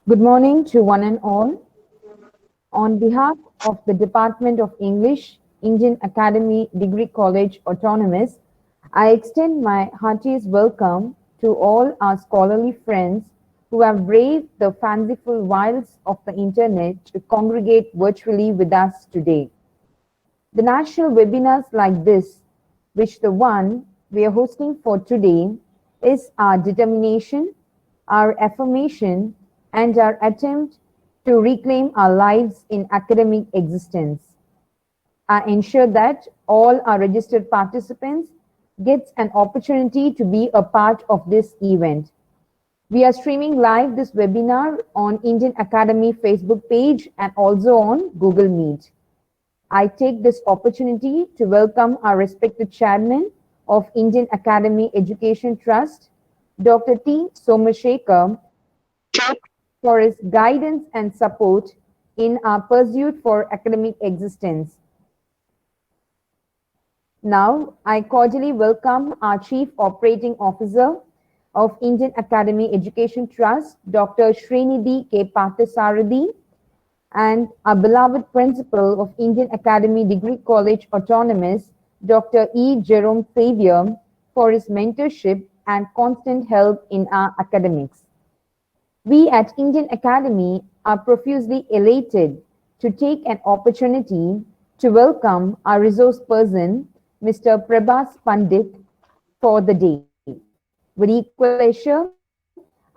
Good morning to one and all. On behalf of the Department of English, Indian Academy Degree College Autonomous, I extend my heartiest welcome to all our scholarly friends who have braved the fanciful wilds of the internet to congregate virtually with us today. The national webinars like this, which the one we are hosting for today, is our determination, our affirmation, and our attempt to reclaim our lives in academic existence. I ensure that all our registered participants get an opportunity to be a part of this event. We are streaming live this webinar on Indian Academy Facebook page and also on Google Meet. I take this opportunity to welcome our respected chairman of Indian Academy Education Trust, Dr. T. Somashekar, for his guidance and support in our pursuit for academic existence. Now, I cordially welcome our Chief Operating Officer of Indian Academy Education Trust, Dr. Srinidhi K. Parthasarathy, and our beloved Principal of Indian Academy Degree College Autonomous, Dr. E. Jerome Xavier, for his mentorship and constant help in our academics. We at Indian Academy are profusely elated to take an opportunity to welcome our resource person, Mr. Prabhas Pandit, for the day. With equal pleasure,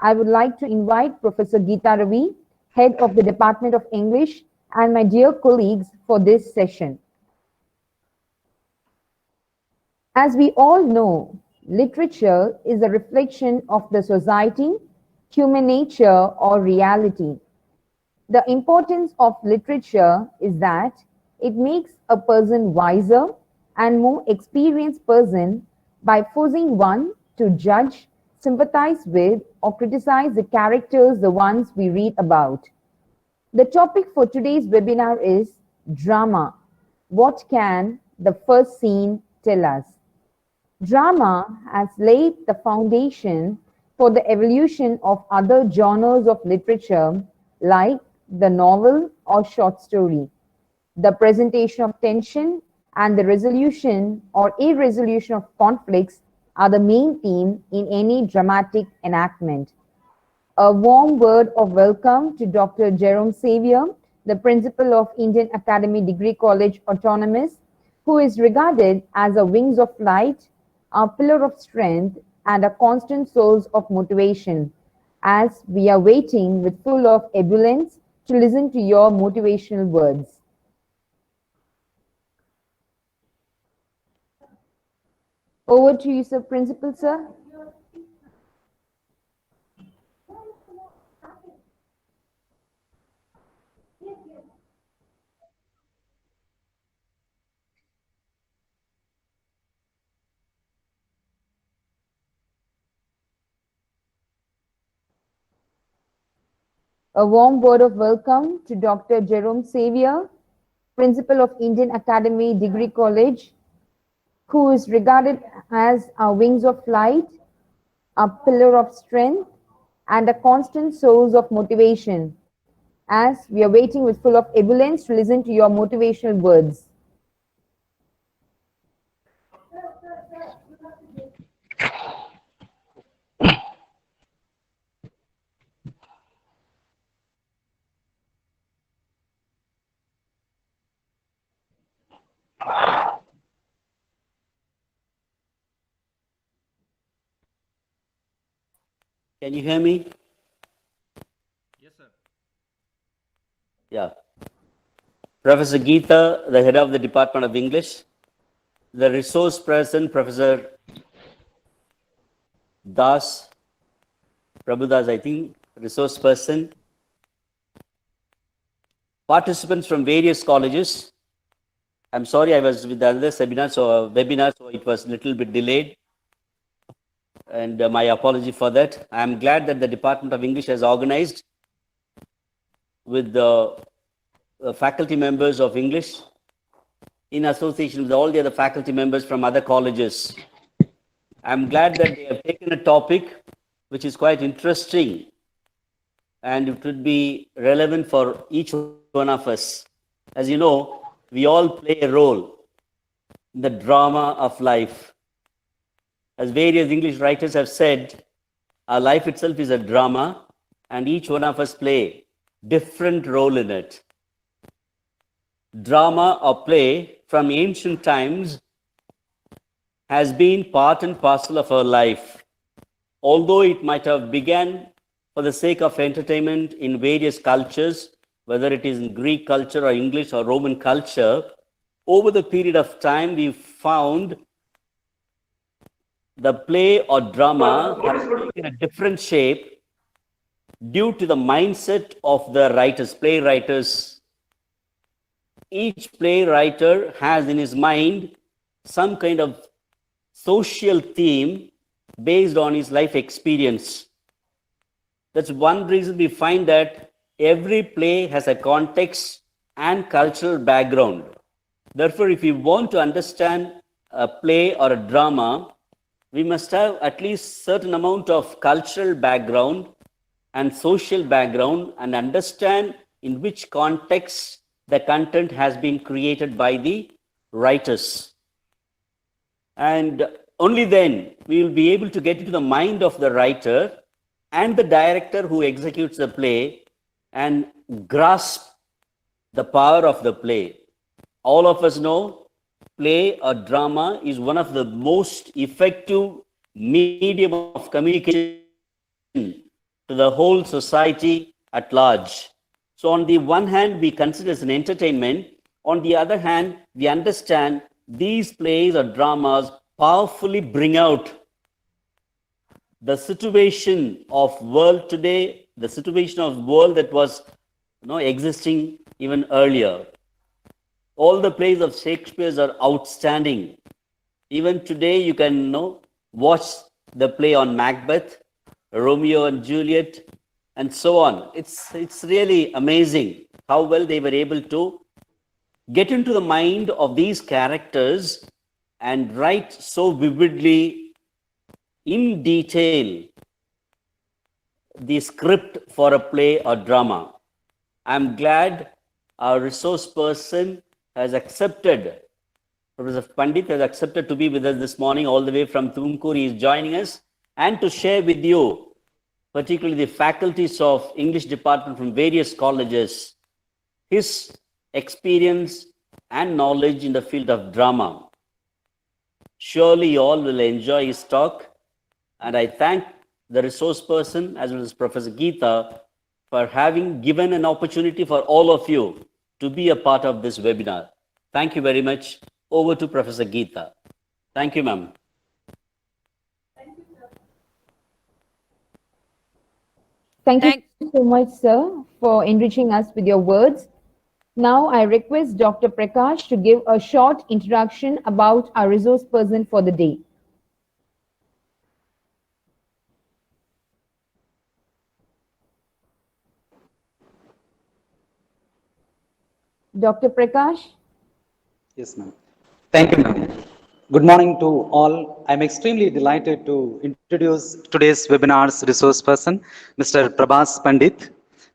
I would like to invite Professor Geeta Ravi, Head of the Department of English, and my dear colleagues for this session. As we all know, literature is a reflection of the society, human nature, or reality. The importance of literature is that it makes a person wiser and more experienced person by forcing one to judge, sympathize with, or criticize the characters, the ones we read about. The topic for today's webinar is drama. What can the first scene tell us? Drama has laid the foundation for the evolution of other genres of literature like the novel or short story. The presentation of tension and the resolution or irresolution of conflicts are the main theme in any dramatic enactment. A warm word of welcome to Dr. Jerome Xavier, the principal of Indian Academy Degree College Autonomous, who is regarded as a wings of light, a pillar of strength, and a constant source of motivation, as we are waiting with full of ebullience to listen to your motivational words. Over to you, sir, principal, sir. A warm word of welcome to Dr. Jerome Xavier, Principal of Indian Academy Degree College, who is regarded as our wings of light, a pillar of strength, and a constant source of motivation, as we are waiting with full of ebullience to listen to your motivational words. Can you hear me? Yes, sir. Yeah. Professor Geeta, the head of the Department of English, the resource person, Professor Das, Prabhudas, I think, resource person, participants from various colleges. I'm sorry, I was with the other seminar, webinar, so it was a little bit delayed. And my apology for that. I'm glad that the Department of English has organized with the faculty members of English in association with all the other faculty members from other colleges. I'm glad that they have taken a topic which is quite interesting and it would be relevant for each one of us. As you know, we all play a role in the drama of life. As various English writers have said, our life itself is a drama, and each one of us play different role in it. Drama or play from ancient times has been part and parcel of our life. Although it might have begun for the sake of entertainment in various cultures, whether it is in Greek culture or English or Roman culture, over the period of time, we found the play or drama has taken a different shape due to the mindset of the writers, playwriters. Each playwriter has in his mind some kind of social theme based on his life experience. That's one reason we find that every play has a context and cultural background. Therefore, if we want to understand a play or a drama, we must have at least certain amount of cultural background and social background and understand in which context the content has been created by the writers. And only then we will be able to get into the mind of the writer and the director who executes the play and grasp the power of the play. All of us know play or drama is one of the most effective medium of communication to the whole society at large. So on the one hand, we consider it as an entertainment. On the other hand, we understand these plays or dramas powerfully bring out the situation of world today, the situation of world that was existing even earlier. All the plays of Shakespeare are outstanding. Even today, you can watch the play on Macbeth, Romeo and Juliet, and so on. It's really amazing how well they were able to get into the mind of these characters and write so vividly, in detail, the script for a play or drama. I'm glad our resource person has accepted, Professor Pandit has accepted to be with us this morning all the way from Tumkur. He is joining us and to share with you, particularly the faculties of English department from various colleges, his experience and knowledge in the field of drama. Surely you all will enjoy his talk, and I thank the resource person as well as Professor Geeta for having given an opportunity for all of you to be a part of this webinar. Thank you very much. Over to Professor Geeta. Thank you, ma'am. Thank you so much, sir, for enriching us with your words. Now I request Dr. Prakash to give a short introduction about our resource person for the day. Dr. Prakash? Yes, ma'am. Thank you, ma'am. Good morning to all. I'm extremely delighted to introduce today's webinar's resource person, Mr. Prabhas Pandit.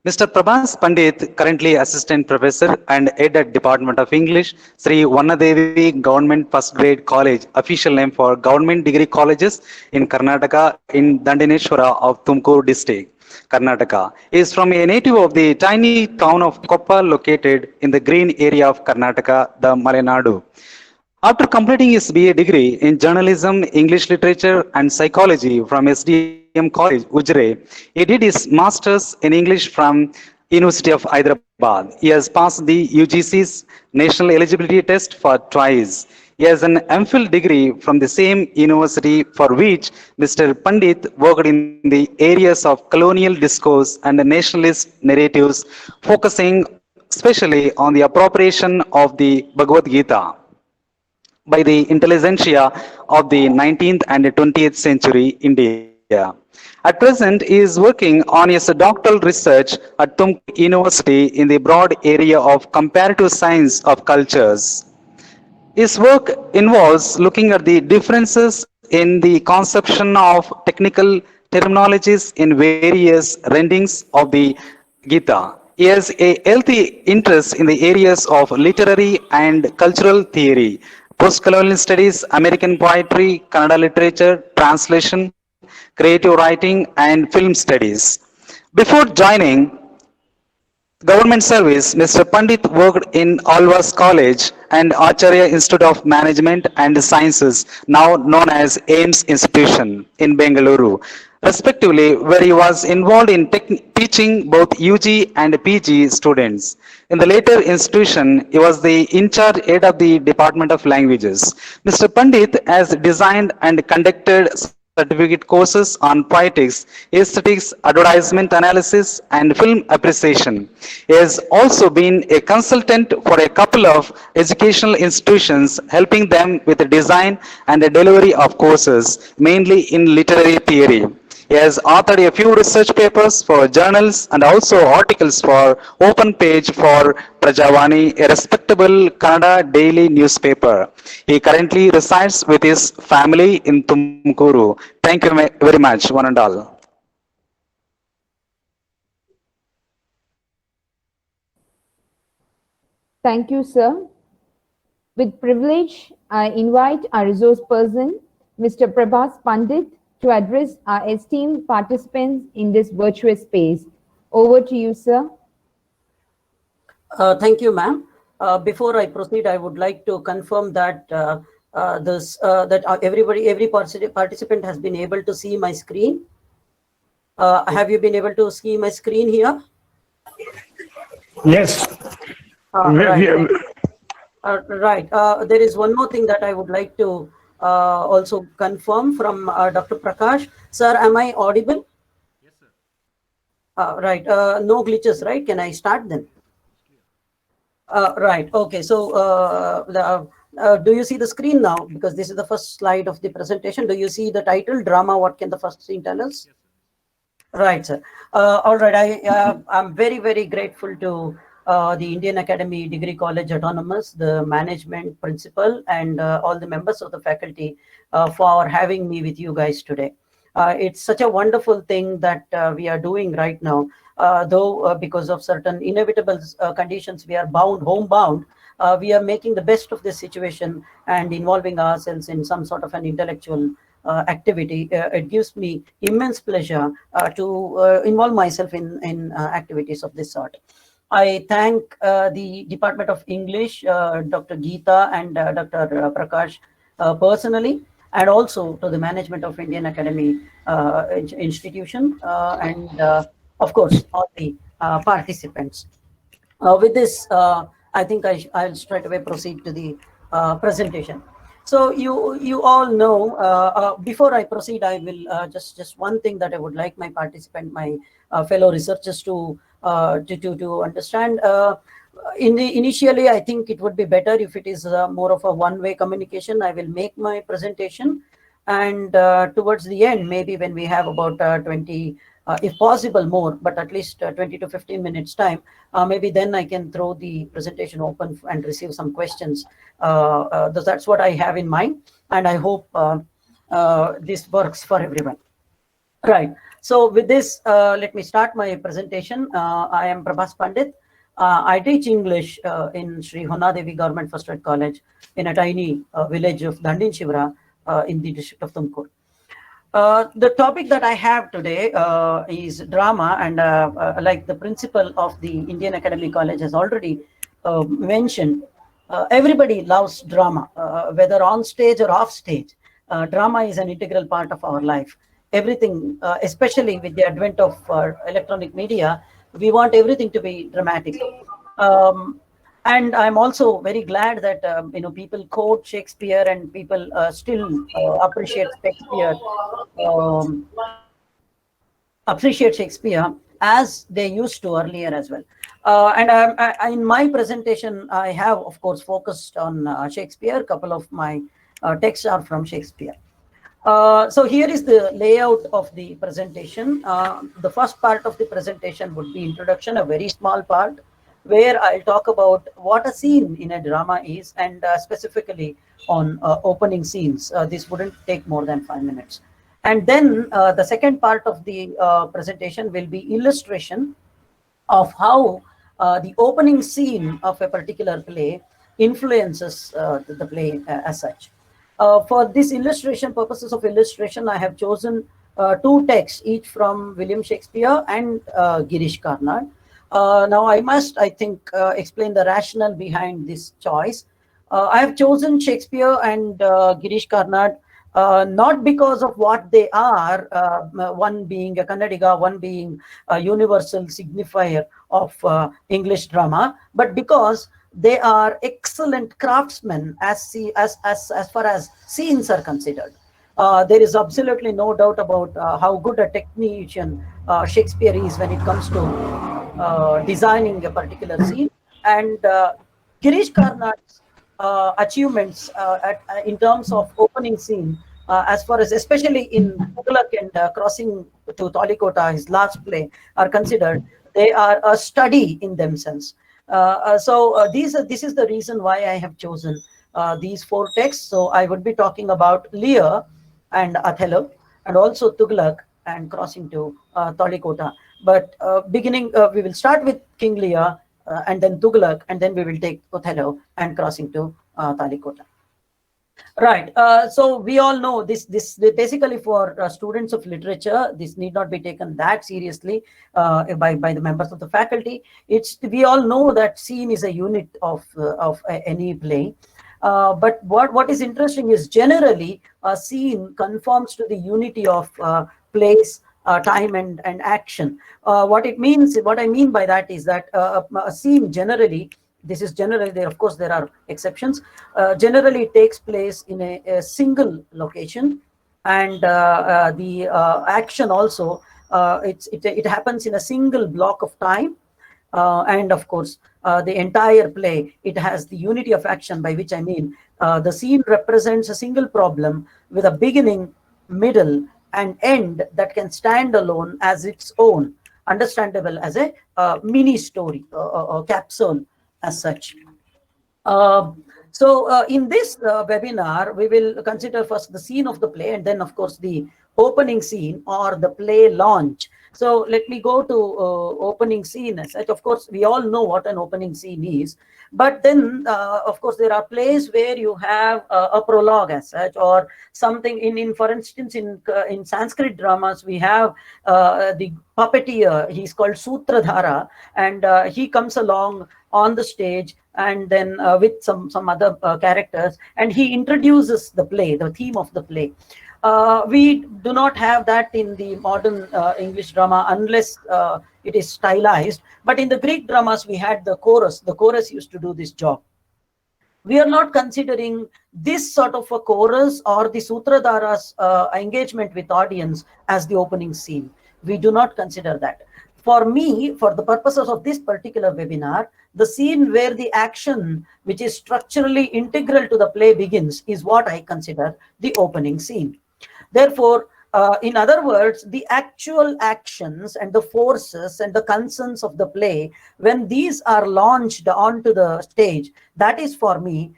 Mr. Prabhas Pandit, currently Assistant Professor and Head at Department of English, Sri Vannadevi Government First Grade College, official name for Government Degree Colleges in Karnataka in Dandaneshwara of Tumkur district, Karnataka. He is from a native of the tiny town of Koppa located in the green area of Karnataka, the Malenadu. After completing his BA degree in journalism, English literature and psychology from SDM College, Ujre, he did his master's in English from University of Hyderabad. He has passed the UGC's national eligibility test for twice. He has an MPhil degree from the same university, for which Mr. Pandit worked in the areas of colonial discourse and nationalist narratives, focusing especially on the appropriation of the Bhagavad Gita by the intelligentsia of the 19th and 20th century India. At present, he is working on his doctoral research at Tumkur University in the broad area of comparative science of cultures. His work involves looking at the differences in the conception of technical terminologies in various rendings of the Gita. He has a healthy interest in the areas of literary and cultural theory, post-colonial studies, American poetry, Kannada literature, translation, creative writing, and film studies. Before joining government service, Mr. Pandit worked in Alvas College and Acharya Institute of Management and Sciences, now known as AIMS Institution in Bengaluru, respectively, where he was involved in teaching both UG and PG students. In the latter institution, he was the in charge head of the Department of Languages. Mr. Pandit has designed and conducted certificate courses on poetics, aesthetics, advertisement analysis, and film appreciation. He has also been a consultant for a couple of educational institutions, helping them with the design and the delivery of courses, mainly in literary theory. He has authored a few research papers for journals and also articles for Open Page for Prajavani, a respectable Kannada daily newspaper. He currently resides with his family in Tumkuru. Thank you very much, one and all. Thank you, sir. With privilege, I invite our resource person, Mr. Prabhas Pandit, to address our esteemed participants in this virtuous space. Over to you, sir. Thank you, ma'am. Before I proceed, I would like to confirm that every participant has been able to see my screen. Have you been able to see my screen here? Yes. Right. Right. There is one more thing that I would like to also confirm from Dr. Prakash. Sir, am I audible? Yes, sir. Right. No glitches, right? Can I start then? Right. Okay. So, do you see the screen now? Because this is the first slide of the presentation. Do you see the title, Drama? What can the first scene tell us? Yes, Right, sir. All right. I'm very, very grateful to the Indian Academy Degree College Autonomous, the management principal, and all the members of the faculty for having me with you guys today. It's such a wonderful thing that we are doing right now. Though because of certain inevitable conditions, we are homebound, we are making the best of this situation and involving ourselves in some sort of an intellectual activity. It gives me immense pleasure to involve myself in activities of this sort. I thank the Department of English, Dr. Geeta and Dr. Prakash personally, and also to the management of Indian Academy institution, and of course, all the participants. With this, I think I'll straight away proceed to the presentation. So you all know, before I proceed, I will just one thing that I would like my fellow researchers to understand. Initially, I think it would be better if it is more of a one-way communication. I will make my presentation, and towards the end, maybe when we have about 20, if possible more, but at least 20 to 15 minutes time, maybe then I can throw the presentation open and receive some questions. That's what I have in mind, and I hope this works for everyone. Right. So with this, let me start my presentation. I am Prabhas Pandit. I teach English in Sri Honadevi Government First Rate College in a tiny village of Dandin Shivra in the district of Tumkur. The topic that I have today is drama, and like the principal of the Indian Academy College has already mentioned, everybody loves drama, whether on stage or off stage. Drama is an integral part of our life. Everything, especially with the advent of electronic media, we want everything to be dramatic. And I'm also very glad that people quote Shakespeare and people still appreciate Shakespeare as they used to earlier as well. And in my presentation, I have, of course, focused on Shakespeare. A couple of my texts are from Shakespeare. So here is the layout of the presentation. The first part of the presentation would be introduction, a very small part, where I'll talk about what a scene in a drama is, and specifically on opening scenes. This wouldn't take more than 5 minutes. And then the second part of the presentation will be illustration of how the opening scene of a particular play influences the play as such. For this illustration, purposes of illustration, I have chosen two texts, each from William Shakespeare and Girish Karnad. Now, I think, explain the rationale behind this choice. I have chosen Shakespeare and Girish Karnad not because of what they are, one being a Kannadiga, one being a universal signifier of English drama, but because they are excellent craftsmen as far as scenes are considered. There is absolutely no doubt about how good a technician Shakespeare is when it comes to designing a particular scene. And Girish Karnad's achievements in terms of opening scene, as far as especially in Tughlaq and Crossing to Talikota, his last play, are considered, they are a study in themselves. This is the reason why I have chosen these four texts. So I would be talking about Lear and Othello, and also Tughlaq and Crossing to Talikota. But we will start with King Lear, and then Tughlaq, and then we will take Othello and Crossing to Talikota. Right. So we all know this basically for students of literature, this need not be taken that seriously by the members of the faculty. We all know that scene is a unit of any play. But what is interesting is generally a scene conforms to the unity of place, time, and action. What I mean by that is that a scene generally, this is generally there, of course there are exceptions, generally it takes place in a single location, and the action also it happens in a single block of time, and of course the entire play, it has the unity of action, by which I mean the scene represents a single problem with a beginning, middle, and end that can stand alone as its own, understandable as a mini story, a capsule as such. In this webinar, we will consider first the scene of the play, and then of course the opening scene or the play launch. So let me go to opening scene as such. Of course, we all know what an opening scene is, but then of course there are plays where you have a prologue as such, or something for instance in Sanskrit dramas we have the puppeteer, he's called Sutradhara, and he comes along on the stage, and then with some other characters, and he introduces the play, the theme of the play. We do not have that in the modern English drama unless it is stylized, but in the Greek dramas we had the chorus. The chorus used to do this job. We are not considering this sort of a chorus or the Sutradhara's engagement with audience as the opening scene. We do not consider that. For me, for the purposes of this particular webinar, the scene where the action, which is structurally integral to the play, begins is what I consider the opening scene. Therefore, in other words, the actual actions and the forces and the concerns of the play, when these are launched onto the stage, that is for me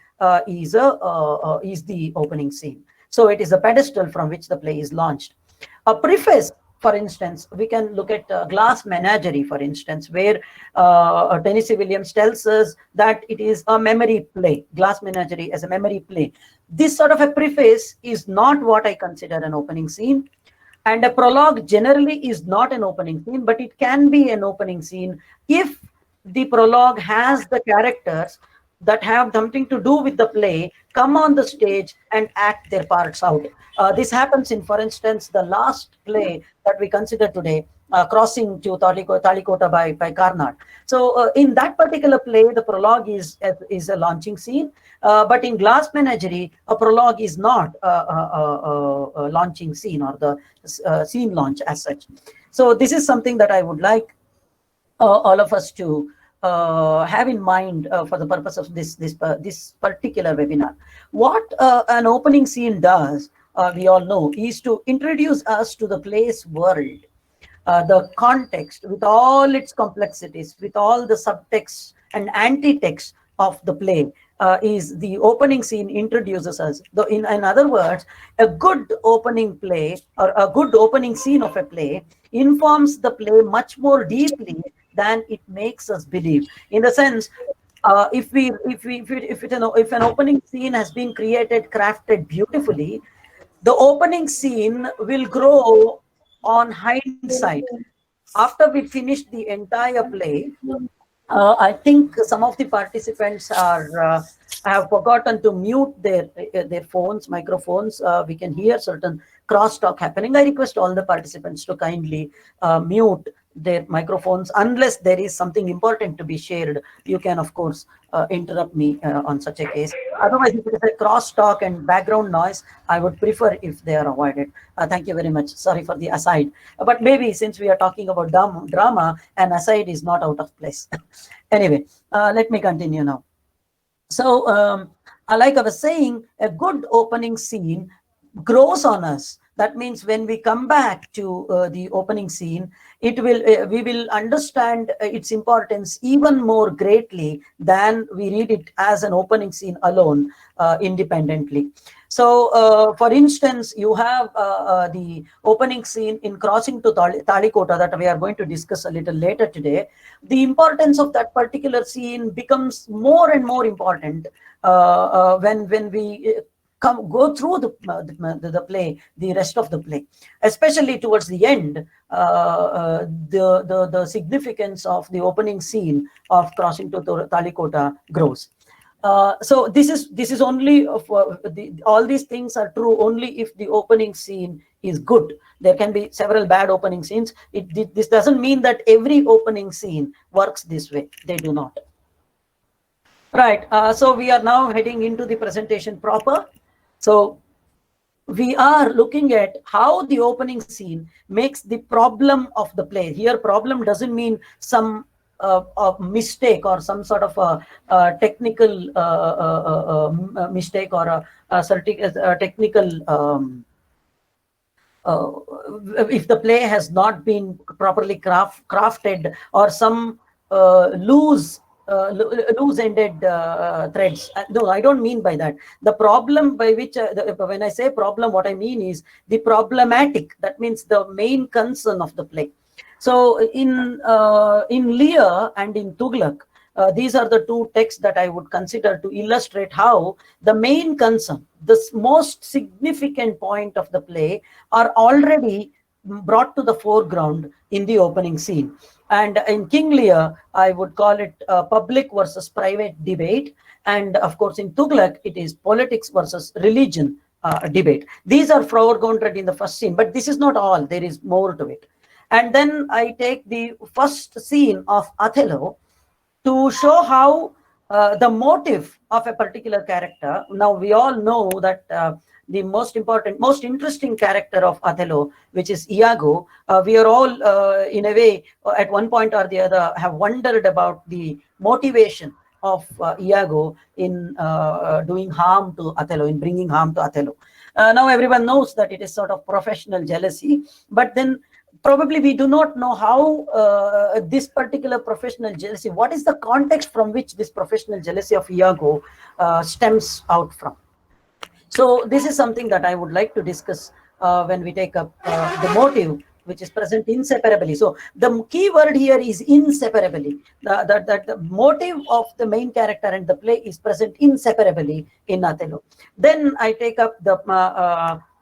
is the opening scene. So it is a pedestal from which the play is launched. A preface, for instance, we can look at Glass Menagerie, for instance, where Tennessee Williams tells us that it is a memory play, Glass Menagerie as a memory play. This sort of a preface is not what I consider an opening scene. And a prologue generally is not an opening scene, but it can be an opening scene if the prologue has the characters that have something to do with the play come on the stage and act their parts out. This happens in, for instance, the last play that we consider today, Crossing to Talikota by Karnad. So in that particular play, the prologue is a launching scene, but in Glass Menagerie, a prologue is not a launching scene or the scene launch as such. So this is something that I would like all of us to have in mind for the purpose of this particular webinar. What an opening scene does, we all know, is to introduce us to the play's world, the context with all its complexities, with all the subtext and anti-text of the play. is the opening scene introduces us. Though in other words, a good opening play or a good opening scene of a play informs the play much more deeply than it makes us believe. In the sense, if an opening scene has been created, crafted beautifully, the opening scene will grow on hindsight. After we finish the entire play, I think some of the participants have forgotten to mute their phones, microphones. We can hear certain crosstalk happening. I request all the participants to kindly mute their microphones unless there is something important to be shared. You can, of course, interrupt me on such a case. Otherwise, if it is a crosstalk and background noise, I would prefer if they are avoided. Thank you very much. Sorry for the aside. But maybe since we are talking about drama, an aside is not out of place. Anyway, let me continue now. So, like I was saying, a good opening scene grows on us. That means when we come back to the opening scene, we will understand its importance even more greatly than we read it as an opening scene alone, independently. So, for instance, you have the opening scene in Crossing to Talikota that we are going to discuss a little later today. The importance of that particular scene becomes more and more important when we go through the play, the rest of the play, especially towards the end. The significance of the opening scene of Crossing to Talikota grows. So this is only all these things are true only if the opening scene is good. There can be several bad opening scenes. This doesn't mean that every opening scene works this way. They do not. Right. So we are now heading into the presentation proper. So we are looking at how the opening scene makes the problem of the play. Here, problem doesn't mean some a mistake or some sort of a technical mistake or a technical if the play has not been properly crafted or some loose-ended threads. No, I don't mean by that. The problem by which, when I say problem, what I mean is the problematic. That means the main concern of the play. So in Lear and in Tughlaq, these are the two texts that I would consider to illustrate how the main concern, the most significant point of the play, are already brought to the foreground in the opening scene. And in King Lear, I would call it public versus private debate. And of course, in Tughlaq, it is politics versus religion debate. These are foregrounded in the first scene, but this is not all. There is more to it. And then I take the first scene of Othello to show how the motive of a particular character. Now, we all know that the most interesting character of Othello, which is Iago, we are all, in a way, at one point or the other, have wondered about the motivation of Iago in doing harm to Othello, in bringing harm to Othello. Now, everyone knows that it is sort of professional jealousy, but then probably we do not know how this particular professional jealousy, what is the context from which this professional jealousy of Iago stems out from. So this is something that I would like to discuss when we take up the motive, which is present inseparably. So the key word here is inseparably. That the motive of the main character and the play is present inseparably in Othello. Then I take up the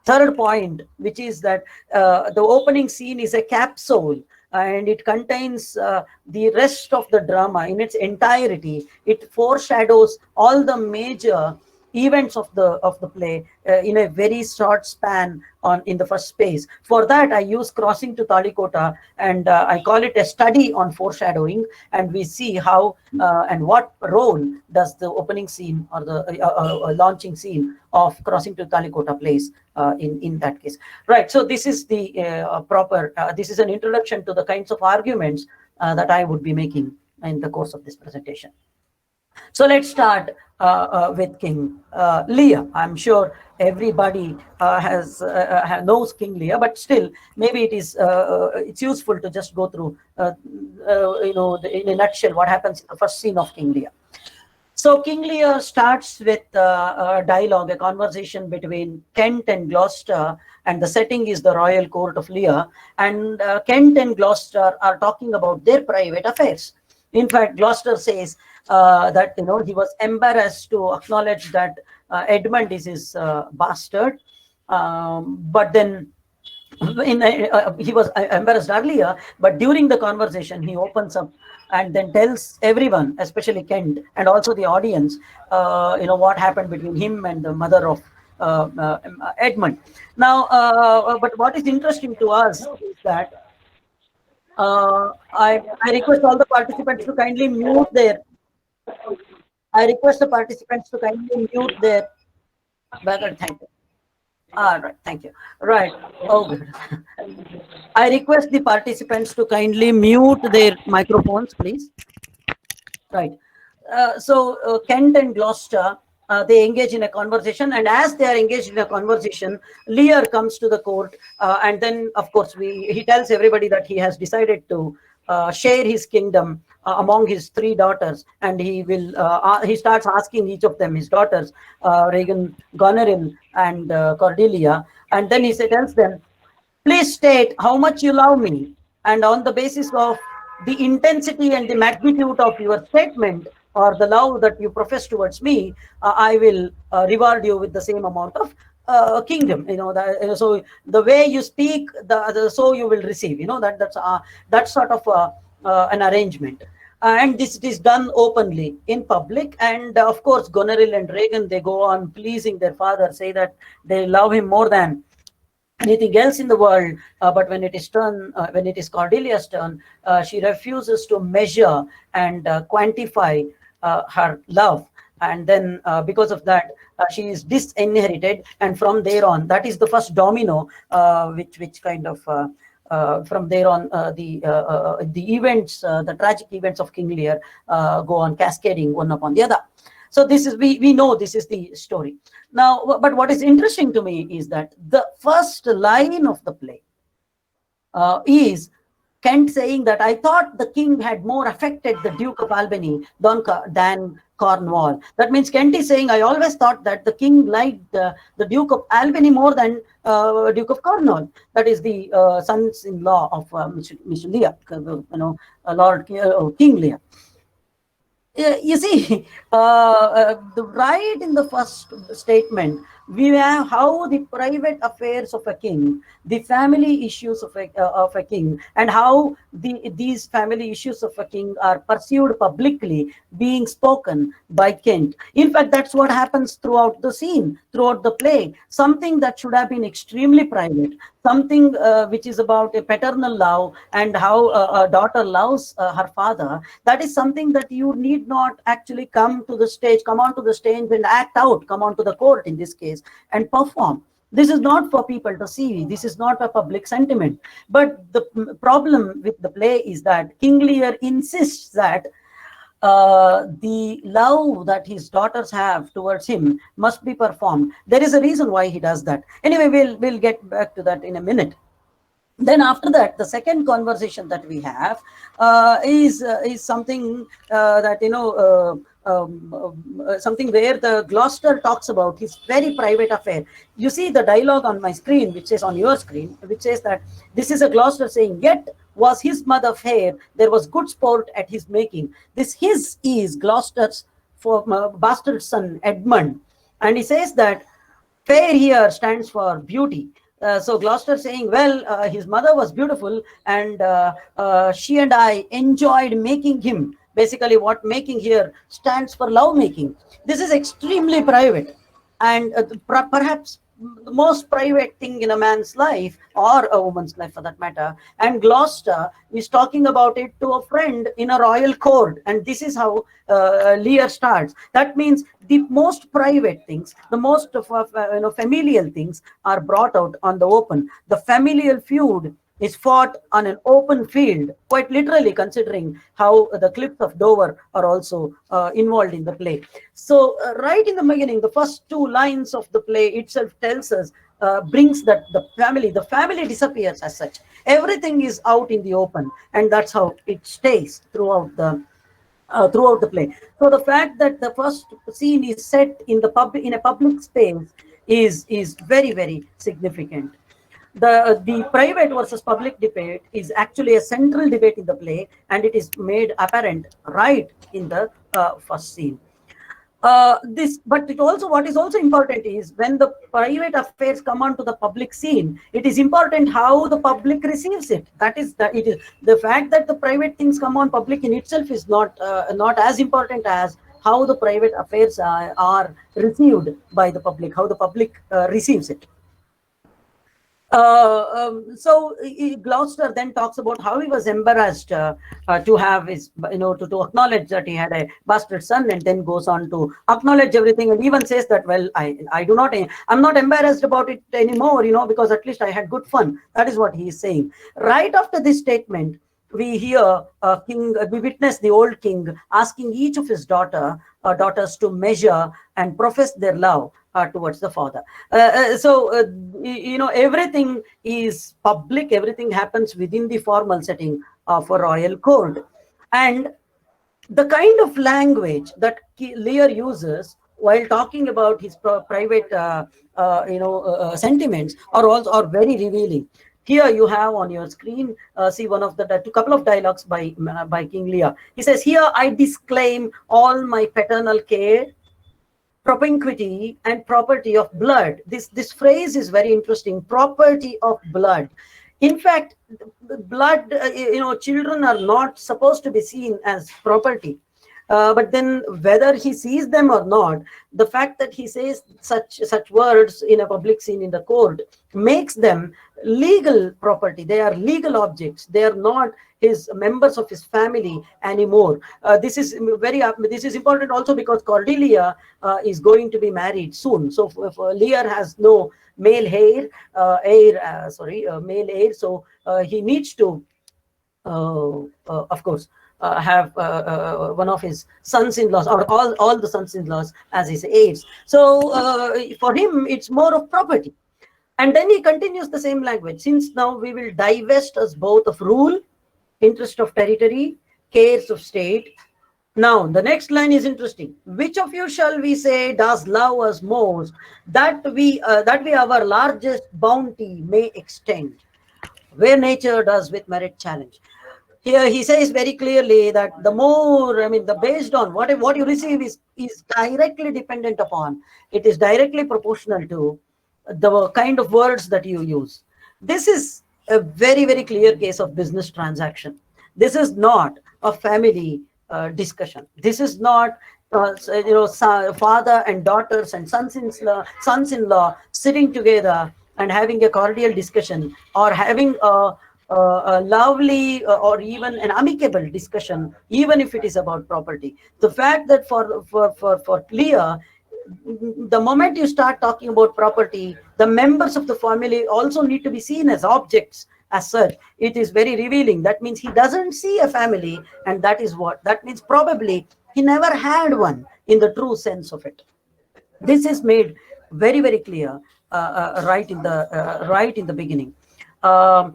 third point, which is that the opening scene is a capsule and it contains the rest of the drama in its entirety. It foreshadows all the major events of the play in a very short span in the first space. For that, I use Crossing to Talikota, and I call it a study on foreshadowing, and we see how and what role does the opening scene or the launching scene of Crossing to Talikota plays in that case. Right, so this is the this is an introduction to the kinds of arguments that I would be making in the course of this presentation. So let's start with King Lear. I'm sure everybody knows King Lear, but still, maybe it is it's useful to just go through, in a nutshell, what happens in the first scene of King Lear. So King Lear starts with a dialogue, a conversation between Kent and Gloucester, and the setting is the royal court of Lear. And Kent and Gloucester are talking about their private affairs. In fact, Gloucester says that he was embarrassed to acknowledge that Edmund is his bastard, but then he was embarrassed earlier, but during the conversation he opens up and then tells everyone, especially Kent and also the audience, what happened between him and the mother of Edmund. Now, but what is interesting to us is that I request all the participants to kindly mute their. I request the participants to kindly mute their background. Thank you. All right, thank you. Right. Oh, good. I request the participants to kindly mute their microphones, please. Right. So Kent and Gloucester, they engage in a conversation, and as they are engaged in a conversation, Lear comes to the court, and then, of course, he tells everybody that he has decided to share his kingdom among his 3 daughters, and he starts asking each of them, his daughters, Regan, Goneril, and Cordelia, and then he tells them, please state how much you love me, and on the basis of the intensity and the magnitude of your statement or the love that you profess towards me, I will reward you with the same amount of kingdom. So the way you speak, so you will receive. That's sort of an arrangement. And this is done openly in public. And of course, Goneril and Regan, they go on pleasing their father, say that they love him more than anything else in the world, but when it is Cordelia's turn, she refuses to measure and quantify her love, and then because of that, she is disinherited, and from there on, that is the first domino, which kind of from there on, the events, the tragic events of King Lear go on cascading one upon the other. So this is, we know this is the story. Now, but what is interesting to me is that the first line of the play is Kent saying that I thought the king had more affected the Duke of Albany than Cornwall. That means Kent is saying, I always thought that the king liked the Duke of Albany more than Duke of Cornwall. That is the sons-in-law of Mr. Lear, Lord King Lear. You see, right in the first statement, we have how the private affairs of a king, the family issues of a king, and how these family issues of a king are pursued publicly, being spoken by Kent. In fact, that's what happens throughout the scene, throughout the play. Something that should have been extremely private, something which is about a paternal love and how a daughter loves her father, that is something that you need not actually come onto the stage and act out, come onto the court in this case, and perform. This is not for people to see. This is not a public sentiment. But the problem with the play is that King Lear insists that the love that his daughters have towards him must be performed. There is a reason why he does that. Anyway, we'll get back to that in a minute. Then after that, the second conversation that we have is something that something where the Gloucester talks about his very private affair. You see the dialogue on my screen, which is on your screen, which says that this is a Gloucester saying, yet was his mother fair, there was good sport at his making. This his is Gloucester's bastard son Edmund, and he says that fair here stands for beauty. So Gloucester saying, well, his mother was beautiful, and she and I enjoyed making him. Basically, what making here stands for love making. This is extremely private, and perhaps the most private thing in a man's life, or a woman's life for that matter. And Gloucester is talking about it to a friend in a royal court, and this is how Lear starts. That means the most private things, the most familial things are brought out on the open. The familial feud is fought on an open field, quite literally, considering how the cliffs of Dover are also involved in the play. So right in the beginning, the first 2 lines of the play itself tells us, brings that the family disappears as such. Everything is out in the open, and that's how it stays throughout the throughout the play. So the fact that the first scene is set in the public, in a public space, is very, very significant. The private versus public debate is actually a central debate in the play, and it is made apparent right in the first scene. But it also, what is also important is when the private affairs come onto the public scene, it is important how the public receives it. That is the fact that the private things come on public in itself is not as important as how the private affairs are received by the public, how the public receives it. So Gloucester then talks about how he was embarrassed to have his, to acknowledge that he had a bastard son, and then goes on to acknowledge everything, and even says that, well, I'm not embarrassed about it anymore, because at least I had good fun. That is what he is saying. Right after this statement, we hear we witness the old king asking each of his daughters to measure and profess their love towards the father. So everything is public, everything happens within the formal setting of a royal court. And the kind of language that Lear uses while talking about his private sentiments are very revealing. Here you have on your screen, see one of the couple of dialogues by King Lear. He says, "Here I disclaim all my paternal care, propinquity, and property of blood." This phrase is very interesting. Property of blood. In fact, blood, children are not supposed to be seen as property. But then whether he sees them or not, the fact that he says such words in a public scene in the court makes them legal property. They are legal objects. They are not his members of his family anymore. This is important also because Cordelia is going to be married soon. So if Lear has no male heir, so he needs to, of course, have one of his sons-in-laws, or all the sons-in-laws as his heirs. So for him, it's more of property. And then he continues the same language. "Since now we will divest us both of rule, interest of territory, cares of state." Now, the next line is interesting. "Which of you shall we say does love us most, that we our largest bounty may extend, where nature does with merit challenge." Here he says very clearly that the more, based on what you receive is directly dependent upon, it is directly proportional to the kind of words that you use. This is a very, very clear case of business transaction. This is not a family discussion. This is not father and daughters and sons-in-law sitting together and having a cordial discussion, or having a lovely or even an amicable discussion, even if it is about property. The fact that for Lear, the moment you start talking about property, the members of the family also need to be seen as objects as such. It is very revealing. That means he doesn't see a family, and that means probably he never had one in the true sense of it. This is made very, very clear right in the beginning. Now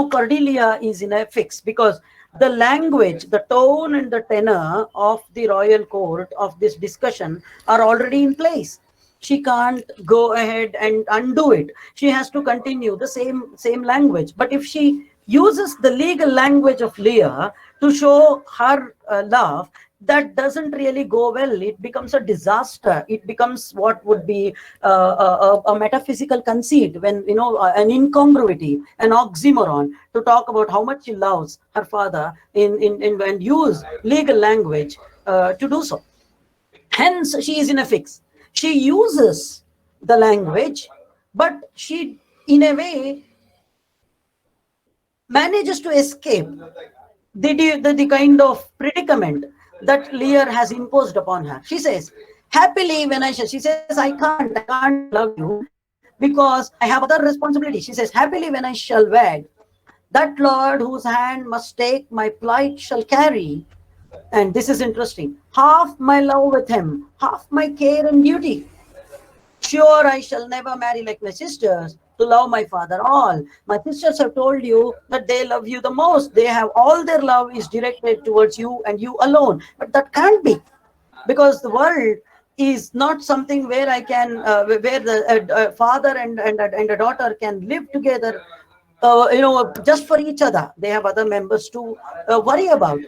Cordelia is in a fix, because the language, the tone, and the tenor of the royal court of this discussion are already in place. She can't go ahead and undo it. She has to continue the same language. But if she uses the legal language of Lear to show her love, that doesn't really go well. It becomes a disaster. It becomes what would be a metaphysical conceit, when an incongruity, an oxymoron, to talk about how much she loves her father and use legal language to do so. Hence, she is in a fix. She uses the language, but she, in a way, manages to escape the kind of predicament that Lear has imposed upon her. She says, "Happily when I shall," she says, I can't love you because I have other responsibilities. She says, "Happily when I shall wed, that Lord whose hand must take my plight shall carry." And this is interesting. "Half my love with him, half my care and duty. Sure, I shall never marry like my sisters, to love my father. All my sisters have told you that they love you the most. They have all their love is directed towards you and you alone. But that can't be, because the world is not something where I can, where the father and a daughter can live together, just for each other. They have other members to worry about.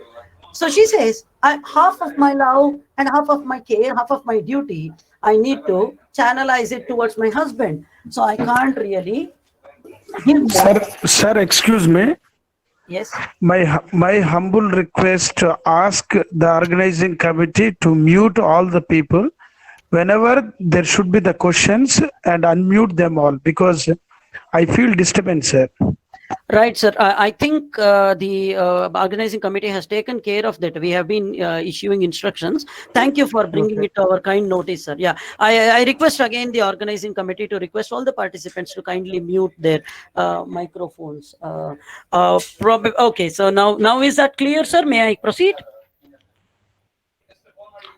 So she says, half of my love and half of my care, half of my duty, I need to channelize it towards my husband. So I can't really give more. Sir, excuse me. Yes. My humble request to ask the organizing committee to mute all the people whenever there should be the questions and unmute them all, because I feel disturbance, sir. Right, sir. I think the organizing committee has taken care of that. We have been issuing instructions. Thank you for bringing it to our kind notice, sir. Yeah, I request again the organizing committee to request all the participants to kindly mute their microphones. Okay, so now is that clear, sir? May I proceed?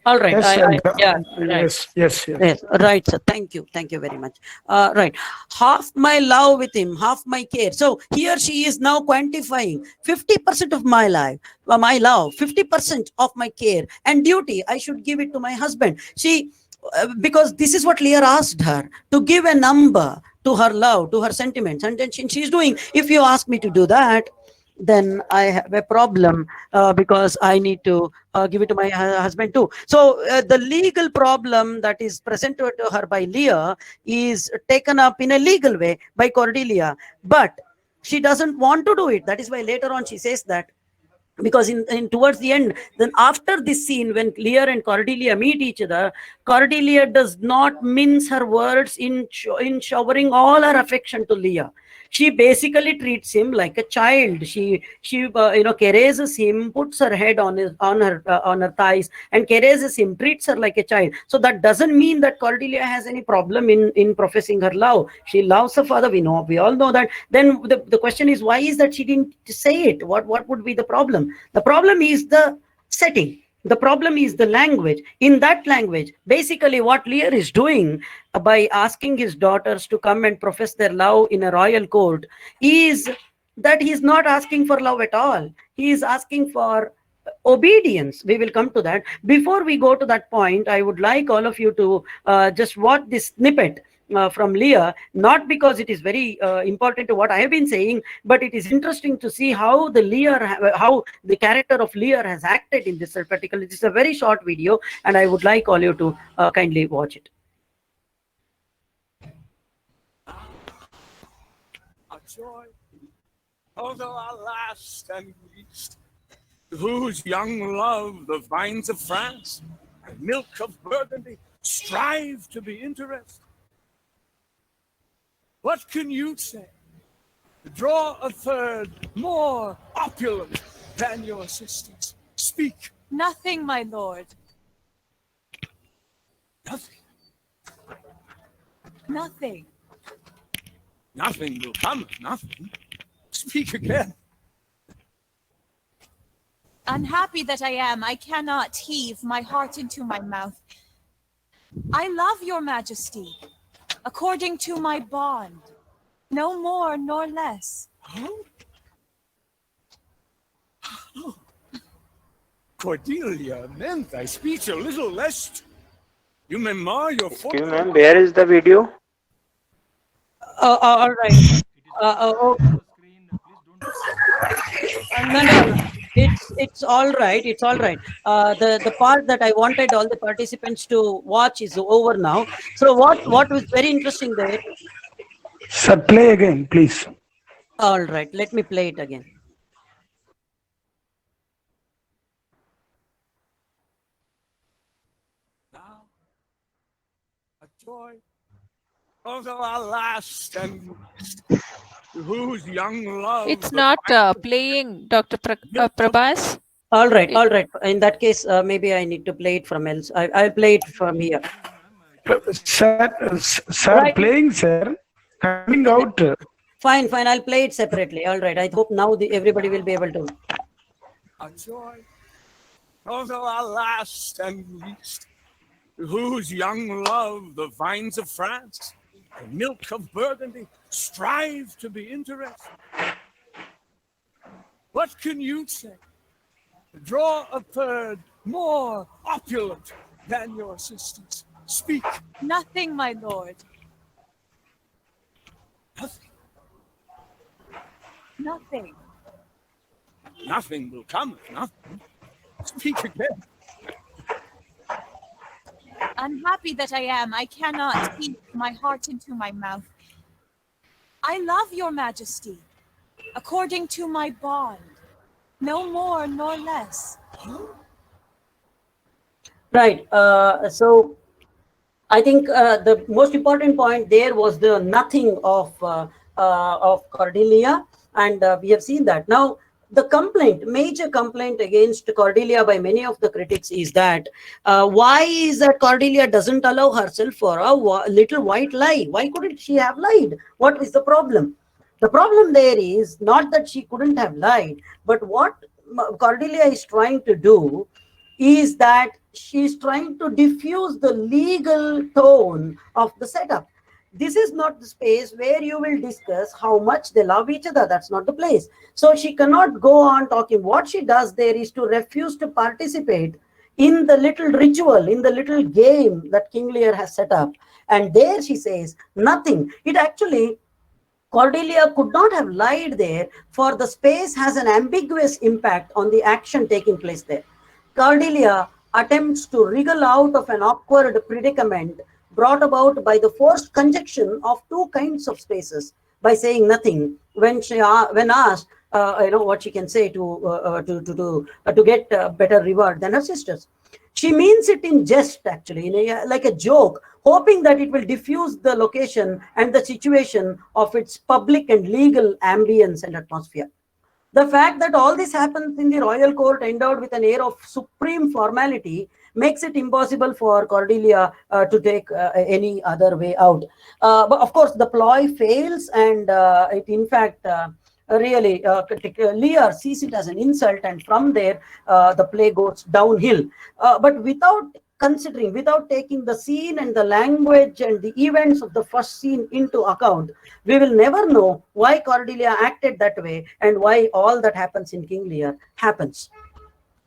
All right. Yes, sir. Yeah. Right. Yes. Yes, right, sir. Thank you very much. Right, half my love with him, half my care. So here she is now quantifying 50% of my life, my love, 50% of my care and duty. I should give it to my husband. She, because this is what Lear asked her, to give a number to her love, to her sentiments, and then she's doing. If you ask me to do that, then I have a problem, because I need to give it to my husband too. So the legal problem that is presented to her by Lear is taken up in a legal way by Cordelia, but she doesn't want to do it. That is why later on she says that, because in towards the end, then after this scene, when Lear and Cordelia meet each other, Cordelia does not mince her words in showering all her affection to Lear. She basically treats him like a child. She caresses him, puts her head on her thighs and caresses him, treats her like a child. So that doesn't mean that Cordelia has any problem in professing her love. She loves her father. We all know that. Then the question is, why is that she didn't say it? What would be the problem? The problem is the setting. The problem is the language. In that language, basically what Lear is doing by asking his daughters to come and profess their love in a royal court is that he's not asking for love at all. He is asking for obedience. We will come to that. Before we go to that point, I would like all of you to just watch this snippet from Lear, not because it is very important to what I have been saying, but it is interesting to see how the character of Lear has acted in this particular. This is a very short video, and I would like all you to kindly watch it. A joy, although our last and least, whose young love the vines of France and milk of Burgundy strive to be interest. What can you say? Draw a third more opulent than your sisters. Speak. Nothing, my lord. Nothing. Nothing. Nothing will come of nothing. Speak again. Unhappy that I am, I cannot heave my heart into my mouth. I love your majesty, according to my bond, no more nor less. Oh? Oh. Cordelia, amend thy speech a little, lest you may mar your Excuse me, ma'am, where is the video? All right. No. It's all right. It's all right. The part that I wanted all the participants to watch is over now. So what was very interesting there? Sir, play again, please. All right. Let me play it again. now. A joy, although our last and least, whose young love. It's the not vines playing, Dr. Prabhas. All right. In that case, maybe I need to play it from else. I'll play it from here. Sir, Right. playing, sir. Coming out. Fine. I'll play it separately. All right. I hope now everybody will be able to. A joy, although our last and least, whose young love the vines of France the milk of Burgundy, strive to be interested. What can you say? Draw a third more opulent than your sisters. Speak. Nothing, my lord. Nothing. Nothing. Nothing will come of nothing. Speak again. Unhappy that I am, I cannot keep my heart into my mouth. I love your majesty, according to my bond, no more nor less. Right. So I think the most important point there was the nothing of Cordelia, and we have seen that. Now, the major complaint against Cordelia by many of the critics is that why is that Cordelia doesn't allow herself for a little white lie? Why couldn't she have lied? What is the problem? The problem there is not that she couldn't have lied, but what Cordelia is trying to do is that she's trying to diffuse the legal tone of the setup. This is not the space where you will discuss how much they love each other. That's not the place. So she cannot go on talking. What she does there is to refuse to participate in the little ritual, in the little game that King Lear has set up. And there she says nothing. It actually, Cordelia could not have lied there, for the space has an ambiguous impact on the action taking place there. Cordelia attempts to wriggle out of an awkward predicament brought about by the forced conjunction of two kinds of spaces by saying nothing when asked what she can say to get better reward than her sisters. She means it in jest, actually, like a joke, hoping that it will diffuse the location and the situation of its public and legal ambience and atmosphere. The fact that all this happens in the royal court endowed with an air of supreme formality makes it impossible for Cordelia to take any other way out. But of course, the ploy fails, and it in fact really Lear sees it as an insult, and from there the play goes downhill. But without taking the scene and the language and the events of the first scene into account, we will never know why Cordelia acted that way and why all that happens in King Lear happens.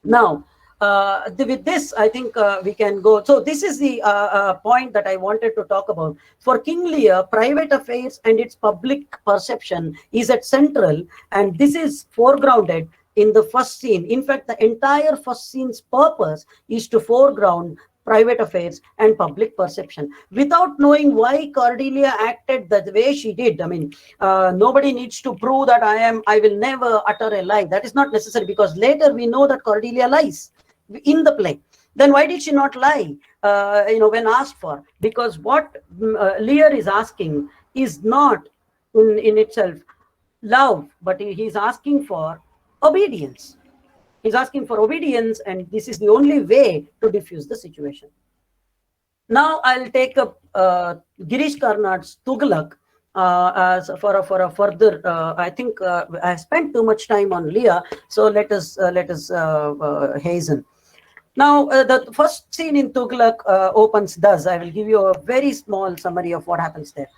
Now, with this, I think we can go. So this is the point that I wanted to talk about. For King Lear, private affairs and its public perception is at central, and this is foregrounded in the first scene. In fact, the entire first scene's purpose is to foreground private affairs and public perception. Without knowing why Cordelia acted the way she did, I mean, nobody needs to prove that I will never utter a lie. That is not necessary, because later we know that Cordelia lies in the play. Then why did she not lie when asked for? Because what Lear is asking is not in itself love, but he's asking for obedience. He's asking for obedience, and this is the only way to diffuse the situation. Now I'll take up Girish Karnad's Tughlaq as for a further. I think I spent too much time on Lear, so let us hasten. Now the first scene in Tughlaq opens thus. I will give you a very small summary of what happens there.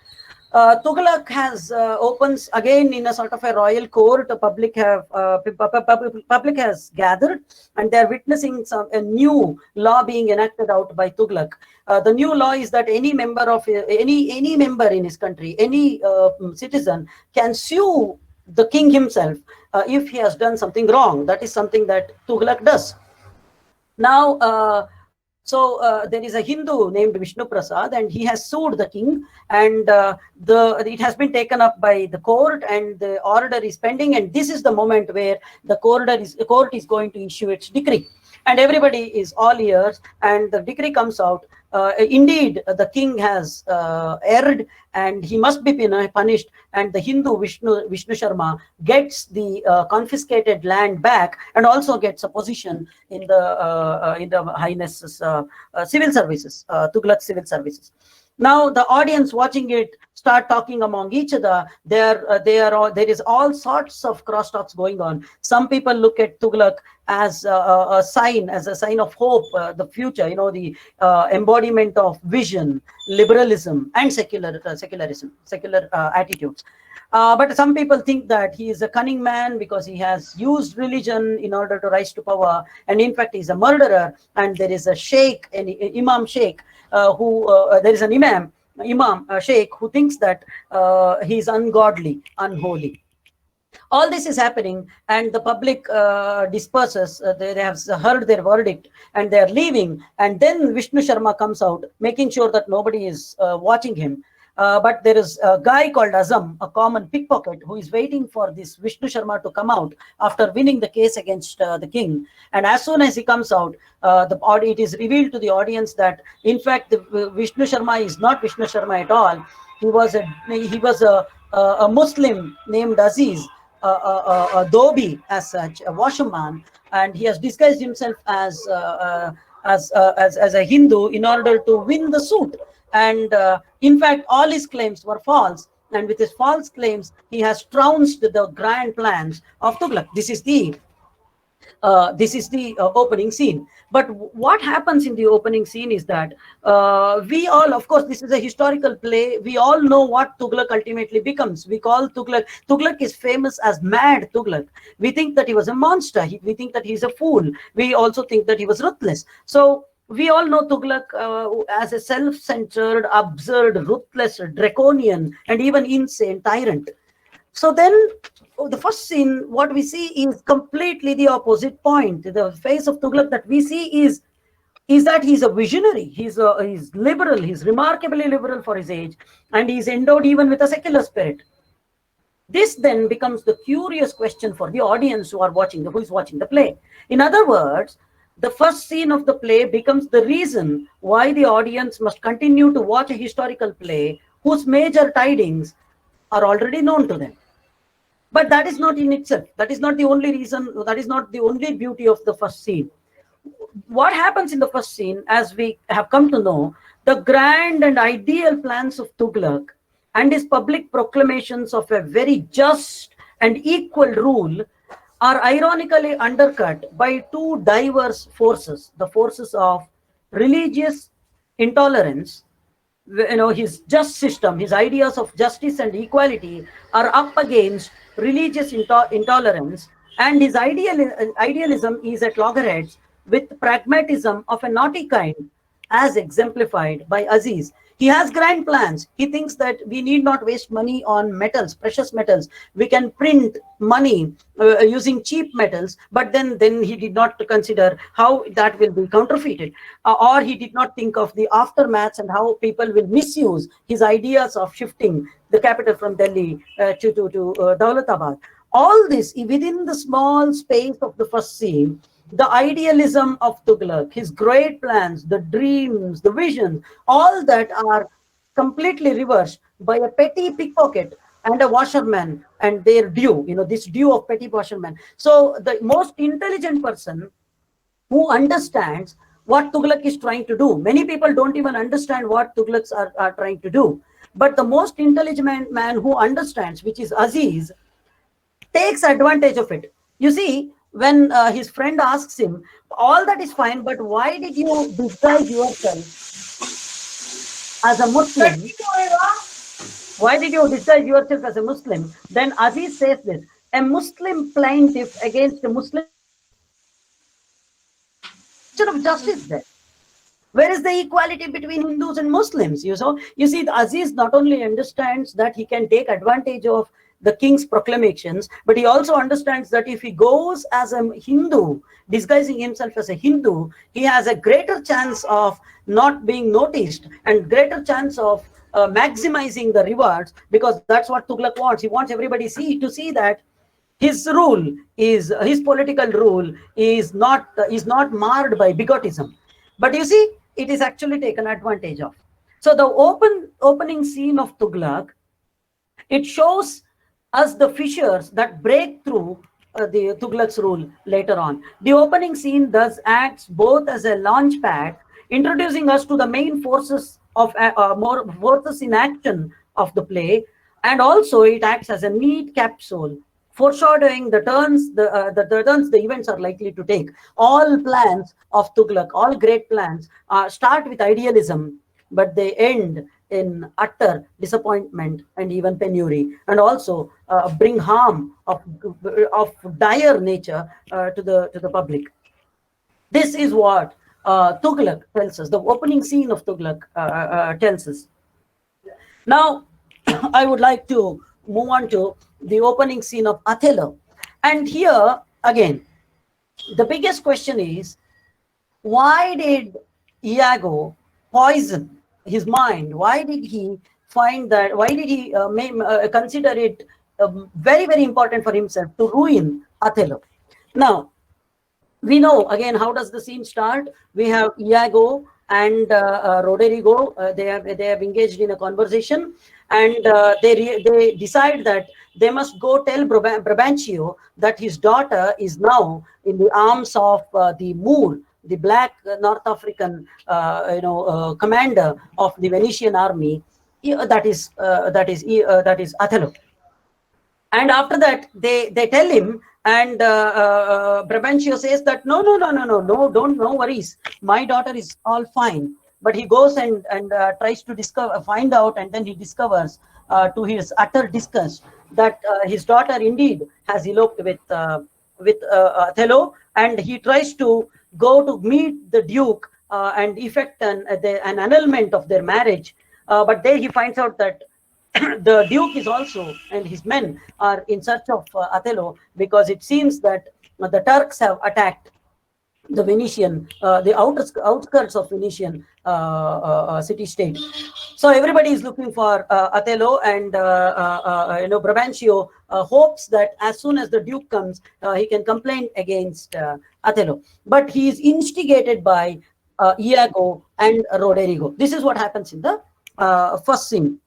Tughlaq has opens again in a sort of a royal court. The public has gathered, and they are witnessing a new law being enacted out by Tughlaq. The new law is that any member of any member in his country, any citizen, can sue the king himself if he has done something wrong. That is something that Tughlaq does. Now, there is a Hindu named Vishnu Prasad, and he has sued the king, and it has been taken up by the court, and the order is pending. And this is the moment where the court is going to issue its decree, and everybody is all ears. And the decree comes out. Indeed, the king has erred, and he must be punished. And the Hindu Vishnu Sharma gets the confiscated land back, and also gets a position in the Highness's civil services, Tughlaq civil services. Now the audience watching it start talking among each other. There is all sorts of crosstalks going on. Some people look at Tughlaq as a sign of hope, the future, the embodiment of vision, liberalism, and secular attitudes. But some people think that he is a cunning man because he has used religion in order to rise to power, and in fact he's a murderer. And there is a sheikh, an imam sheikh, there is an imam sheikh who thinks that he's ungodly, unholy. All this is happening, and the public disperses. They have heard their verdict and they are leaving, and then Vishnu Sharma comes out, making sure that nobody is watching him. But there is a guy called Azam, a common pickpocket, who is waiting for this Vishnu Sharma to come out after winning the case against the king. And as soon as he comes out, it is revealed to the audience that, in fact, Vishnu Sharma is not Vishnu Sharma at all. He was a Muslim named Aziz, a dhobi as such, a washerman, and he has disguised himself as a Hindu in order to win the suit. And in fact, all his claims were false. And with his false claims, he has trounced the grand plans of Tughlaq. This is the opening scene. But what happens in the opening scene is that we all, of course, this is a historical play. We all know what Tughlaq ultimately becomes. We call Tughlaq is famous as Mad Tughlaq. We think that he was a monster. We think that he's a fool. We also think that he was ruthless. So we all know Tughlaq as a self-centered, absurd, ruthless, draconian, and even insane tyrant. So then the first scene, what we see is completely the opposite point. The face of Tughlaq that we see is that he's a visionary, he's liberal, he's remarkably liberal for his age, and he's endowed even with a secular spirit. This then becomes the curious question for the audience who is watching the play. In other words, the first scene of the play becomes the reason why the audience must continue to watch a historical play whose major tidings are already known to them. But that is not in itself. That is not the only reason. That is not the only beauty of the first scene. What happens in the first scene, as we have come to know, the grand and ideal plans of Tughlaq and his public proclamations of a very just and equal rule are ironically undercut by two diverse forces, the forces of religious intolerance. His just system, his ideas of justice and equality are up against religious intolerance, and his idealism is at loggerheads with pragmatism of a naughty kind, as exemplified by Aziz. He has grand plans. He thinks that we need not waste money on metals, precious metals. We can print money using cheap metals, but then he did not consider how that will be counterfeited. Or he did not think of the aftermaths and how people will misuse his ideas of shifting the capital from Delhi to Daulatabad. All this within the small space of the first scene. The idealism of Tughlaq, his great plans, the dreams, the visions, all that are completely reversed by a petty pickpocket and a washerman and their duo, this duo of petty washermen. So the most intelligent person who understands what Tughlaq is trying to do, many people don't even understand what Tughlaqs are trying to do, but the most intelligent man who understands, which is Aziz, takes advantage of it. You see, when his friend asks him, all that is fine, but why did you disguise yourself as a Muslim? Why did you disguise yourself as a Muslim? Then Aziz says this, a Muslim plaintiff against a Muslim of justice there. Where is the equality between Hindus and Muslims? You see, Aziz not only understands that he can take advantage of the king's proclamations, but he also understands that if he goes as a Hindu, disguising himself as a Hindu, he has a greater chance of not being noticed and greater chance of maximizing the rewards, because that's what Tughlaq wants. He wants everybody to see that his political rule is not marred by bigotism. But you see, it is actually taken advantage of. So the opening scene of Tughlaq, it shows us the fissures that break through the Tughlaq's rule later on. The opening scene thus acts both as a launch pad, introducing us to the main forces of forces in action of the play, and also it acts as a neat capsule foreshadowing the turns the events are likely to take. All plans of Tughlaq, all great plans, start with idealism, but they end in utter disappointment and even penury, and also bring harm of dire nature to the public. This is what Tughlaq tells us. The opening scene of Tughlaq tells us. Now, I would like to move on to the opening scene of Othello. And here, again, the biggest question is, why did Iago poison his mind? Why did he find that, why did he consider it very, very important for himself to ruin Othello? Now, we know, again, how does the scene start? We have Iago and Roderigo. They have engaged in a conversation, and they decide that they must go tell Brabantio that his daughter is now in the arms of the Moor, the black North African commander of the Venetian army, that is Othello. And after that, they tell him, and Brabantio says that no, no worries, my daughter is all fine. But he goes and tries to find out, and then he discovers, to his utter disgust, that his daughter indeed has eloped with Othello, and he tries to go to meet the Duke and effect an annulment of their marriage. But there he finds out that the Duke is also, and his men are in search of Othello, because it seems that the Turks have attacked the Venetian, the outskirts of Venetian city-state. So everybody is looking for Othello, and Brabantio hopes that as soon as the Duke comes, he can complain against Othello. But he is instigated by Iago and Roderigo. This is what happens in the first scene.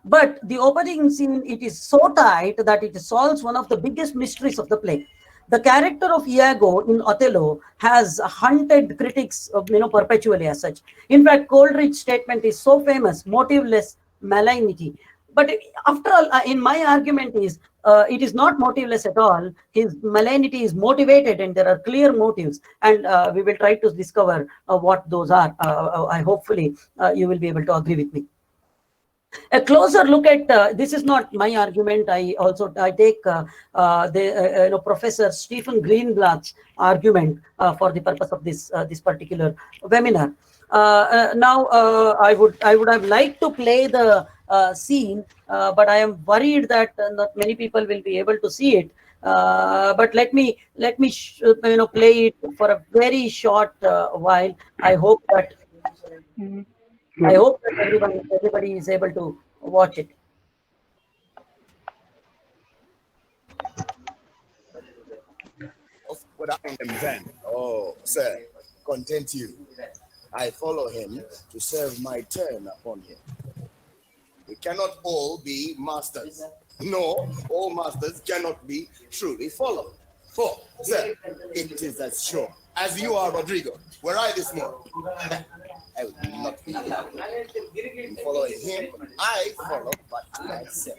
But the opening scene, it is so tight that it solves one of the biggest mysteries of the play. The character of Iago in Othello has hunted critics, perpetually as such. In fact, Coleridge's statement is so famous: motiveless malignity. But after all, in my argument is, it is not motiveless at all. His malignity is motivated, and there are clear motives. And we will try to discover what those are. Hopefully, you will be able to agree with me. A closer look at this is not my argument. I take Professor Stephen Greenblatt's argument for the purpose of this particular webinar. Now, I would have liked to play the scene, but I am worried that not many people will be able to see it. But let me play it for a very short while. I hope that. I hope that everybody is able to watch it. What I am then? Oh, sir, content you. I follow him to serve my turn upon him. We cannot all be masters. No, all masters cannot be truly followed. For, sir, it is as sure as you are, Rodrigo. Were I this morning, I would not be in following him. I follow but myself.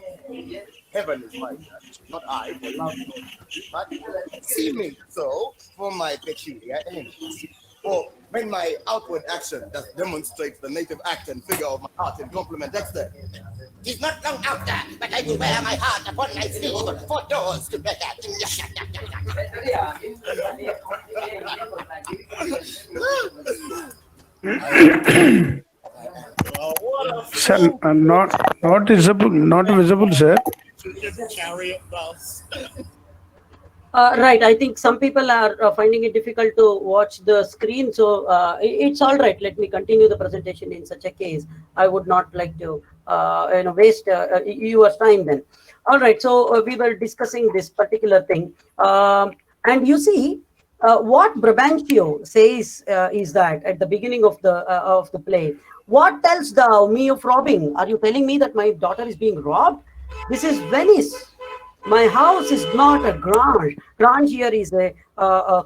Heaven is my judge, not I, but seeming so for my peculiar ends. For when my outward action does demonstrate the native act and figure of my heart in compliment Dexter, it's not long after, but I do wear my heart upon my sleeve for doors to better. Sir, not visible, sir. Right, I think some people are finding it difficult to watch the screen, so it's all right. Let me continue the presentation in such a case. I would not like to waste your time then. All right, so we were discussing this particular thing, and you see what Brabantio says is that at the beginning of the play, what tells thou me of robbing? Are you telling me that my daughter is being robbed? This is Venice. My house is not a grange. Grange here is a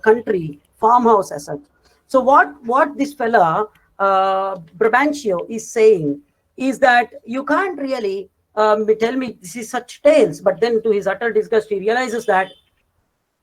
country farmhouse as such. So what this fella Brabantio is saying is that you can't really tell me this is such tales, but then to his utter disgust, he realizes that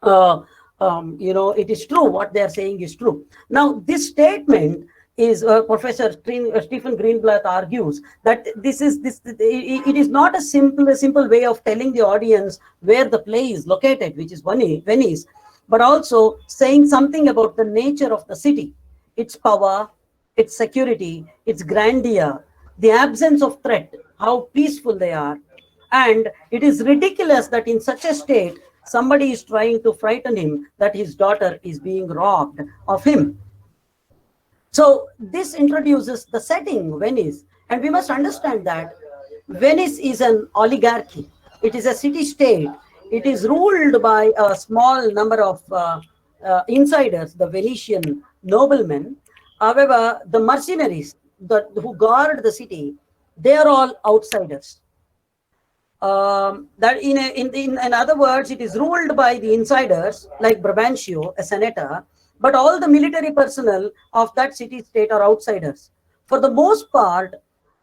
it is true. What they are saying is true. Now, this statement is Professor Stephen Greenblatt argues that it is not a simple way of telling the audience where the play is located, which is Venice, but also saying something about the nature of the city, its power, its security, its grandeur, the absence of threat, how peaceful they are. And it is ridiculous that in such a state, somebody is trying to frighten him that his daughter is being robbed of him. So this introduces the setting, Venice. And we must understand that Venice is an oligarchy. It is a city-state. It is ruled by a small number of insiders, the Venetian noblemen. However, the mercenaries who guard the city, they are all outsiders. That in other words, it is ruled by the insiders like Brabantio, a senator, but all the military personnel of that city-state are outsiders. For the most part,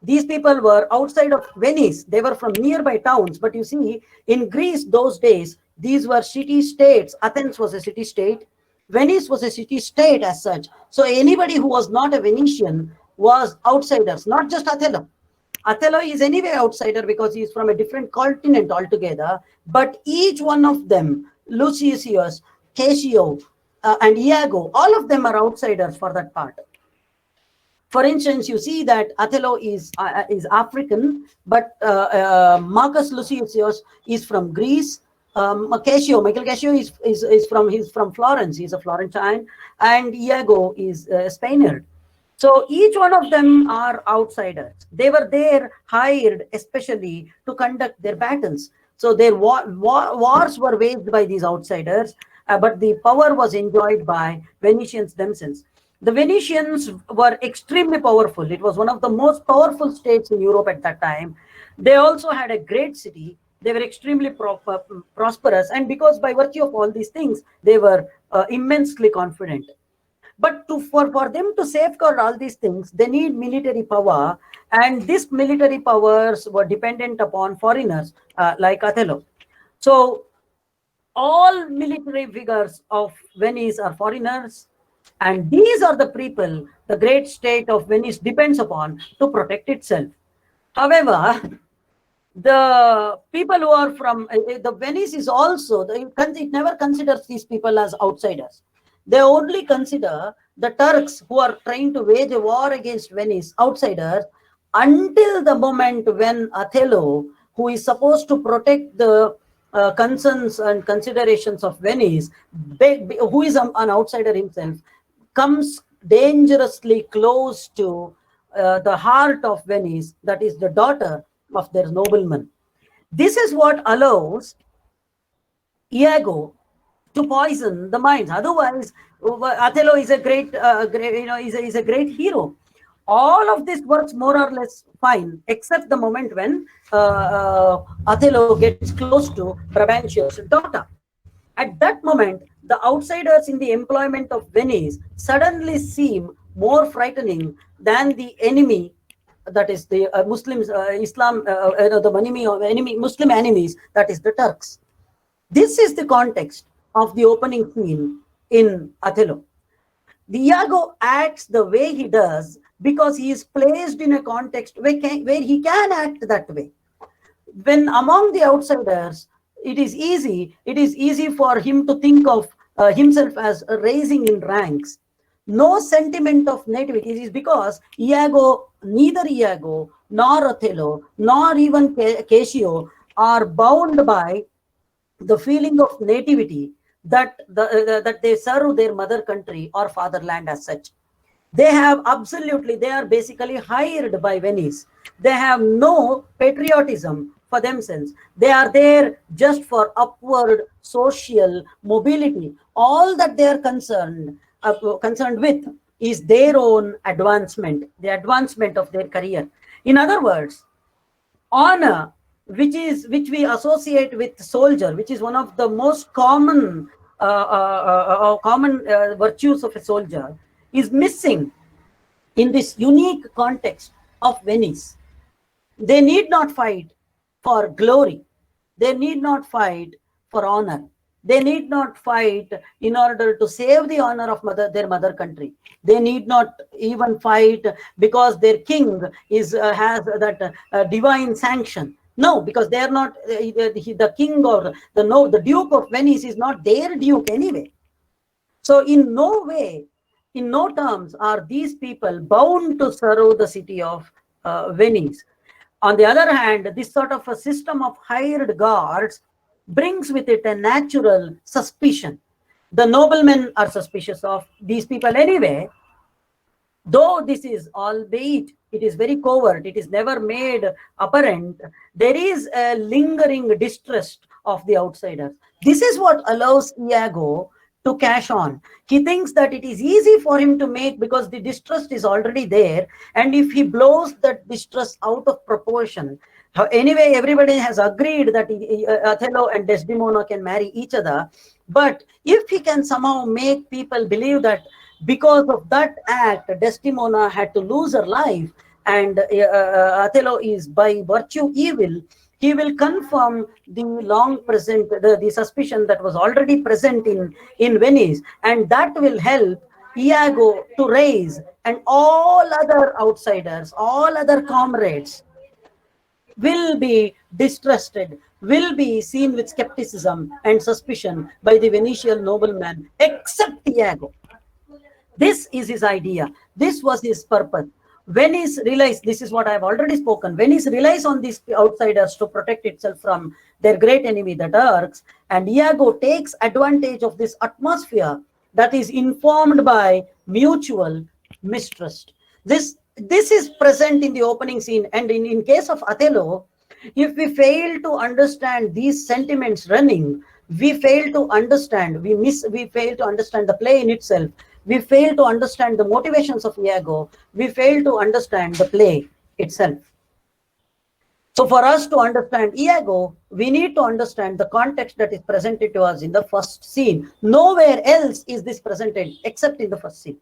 these people were outside of Venice. They were from nearby towns. But you see, in Greece those days, these were city-states. Athens was a city-state. Venice was a city-state as such. So anybody who was not a Venetian was outsiders, not just Othello. Othello is anyway outsider because he is from a different continent altogether. But each one of them, Lucius, Cassio, and Iago, all of them are outsiders for that part. For instance, you see that Othello is African, but Marcus Lucius is from Greece. Michael Cassio is from Florence. He's a Florentine, and Iago is a Spaniard. So each one of them are outsiders. They were there hired especially to conduct their battles. So their wars were waged by these outsiders, but the power was enjoyed by Venetians themselves. The Venetians were extremely powerful. It was one of the most powerful states in Europe at that time. They also had a great city. They were extremely prosperous. And because by virtue of all these things, they were immensely confident. But for them to safeguard all these things, they need military power. And these military powers were dependent upon foreigners like Othello. So all military figures of Venice are foreigners. And these are the people the great state of Venice depends upon to protect itself. However, the people who are from the Venice is also, it never considers these people as outsiders. They only consider the Turks who are trying to wage a war against Venice outsiders until the moment when Othello, who is supposed to protect the concerns and considerations of Venice, who is an outsider himself, comes dangerously close to the heart of Venice, that is the daughter of their nobleman. This is what allows Iago to poison the minds. Otherwise, Othello is a great hero. All of this works more or less fine, except the moment when Othello gets close to Brabantio's daughter. At that moment, the outsiders in the employment of Venice suddenly seem more frightening than the enemy, that is the Muslims, Muslim enemies, that is the Turks. This is the context of the opening scene in Othello. The Iago acts the way he does because he is placed in a context where he can act that way. When among the outsiders, it is easy for him to think of himself as rising in ranks. No sentiment of nativity. It is because neither Iago nor Othello nor even Cassio are bound by the feeling of nativity that they serve their mother country or fatherland as such. They are basically hired by Venice. They have no patriotism for themselves. They are there just for upward social mobility. All that they are concerned with is their own advancement, the advancement of their career. In other words, honor, which we associate with soldier, which is one of the most common virtues of a soldier, is missing in this unique context of Venice. They need not fight for glory. They need not fight for honor. They need not fight in order to save the honor of their mother country. They need not even fight because their king has that divine sanction. No, because they are not the king or the Duke of Venice is not their duke anyway. So in no way, in no terms are these people bound to serve the city of Venice. On the other hand, this sort of a system of hired guards brings with it a natural suspicion. The noblemen are suspicious of these people anyway, though this is, albeit it is very covert, it is never made apparent, there is a lingering distrust of the outsiders. This is what allows Iago to cash on. He thinks that it is easy for him to make because the distrust is already there, and if he blows that distrust out of proportion, anyway, everybody has agreed that Othello and Desdemona can marry each other. But if he can somehow make people believe that because of that act, Desdemona had to lose her life and Othello is by virtue evil, he will confirm the long present, the suspicion that was already present in Venice. And that will help Iago to raise, and all other outsiders, all other comrades will be distrusted, will be seen with skepticism and suspicion by the Venetian nobleman, except Iago. This is his idea. This was his purpose. Venice relies, this is what I have already spoken, Venice relies on these outsiders to protect itself from their great enemy, the Turks, and Iago takes advantage of this atmosphere that is informed by mutual mistrust. This is present in the opening scene, and in case of Othello, if we fail to understand these sentiments running, we fail to understand, we fail to understand the play in itself, we fail to understand the motivations of Iago, we fail to understand the play itself. So for us to understand Iago, we need to understand the context that is presented to us in the first scene. Nowhere else is this presented except in the first scene.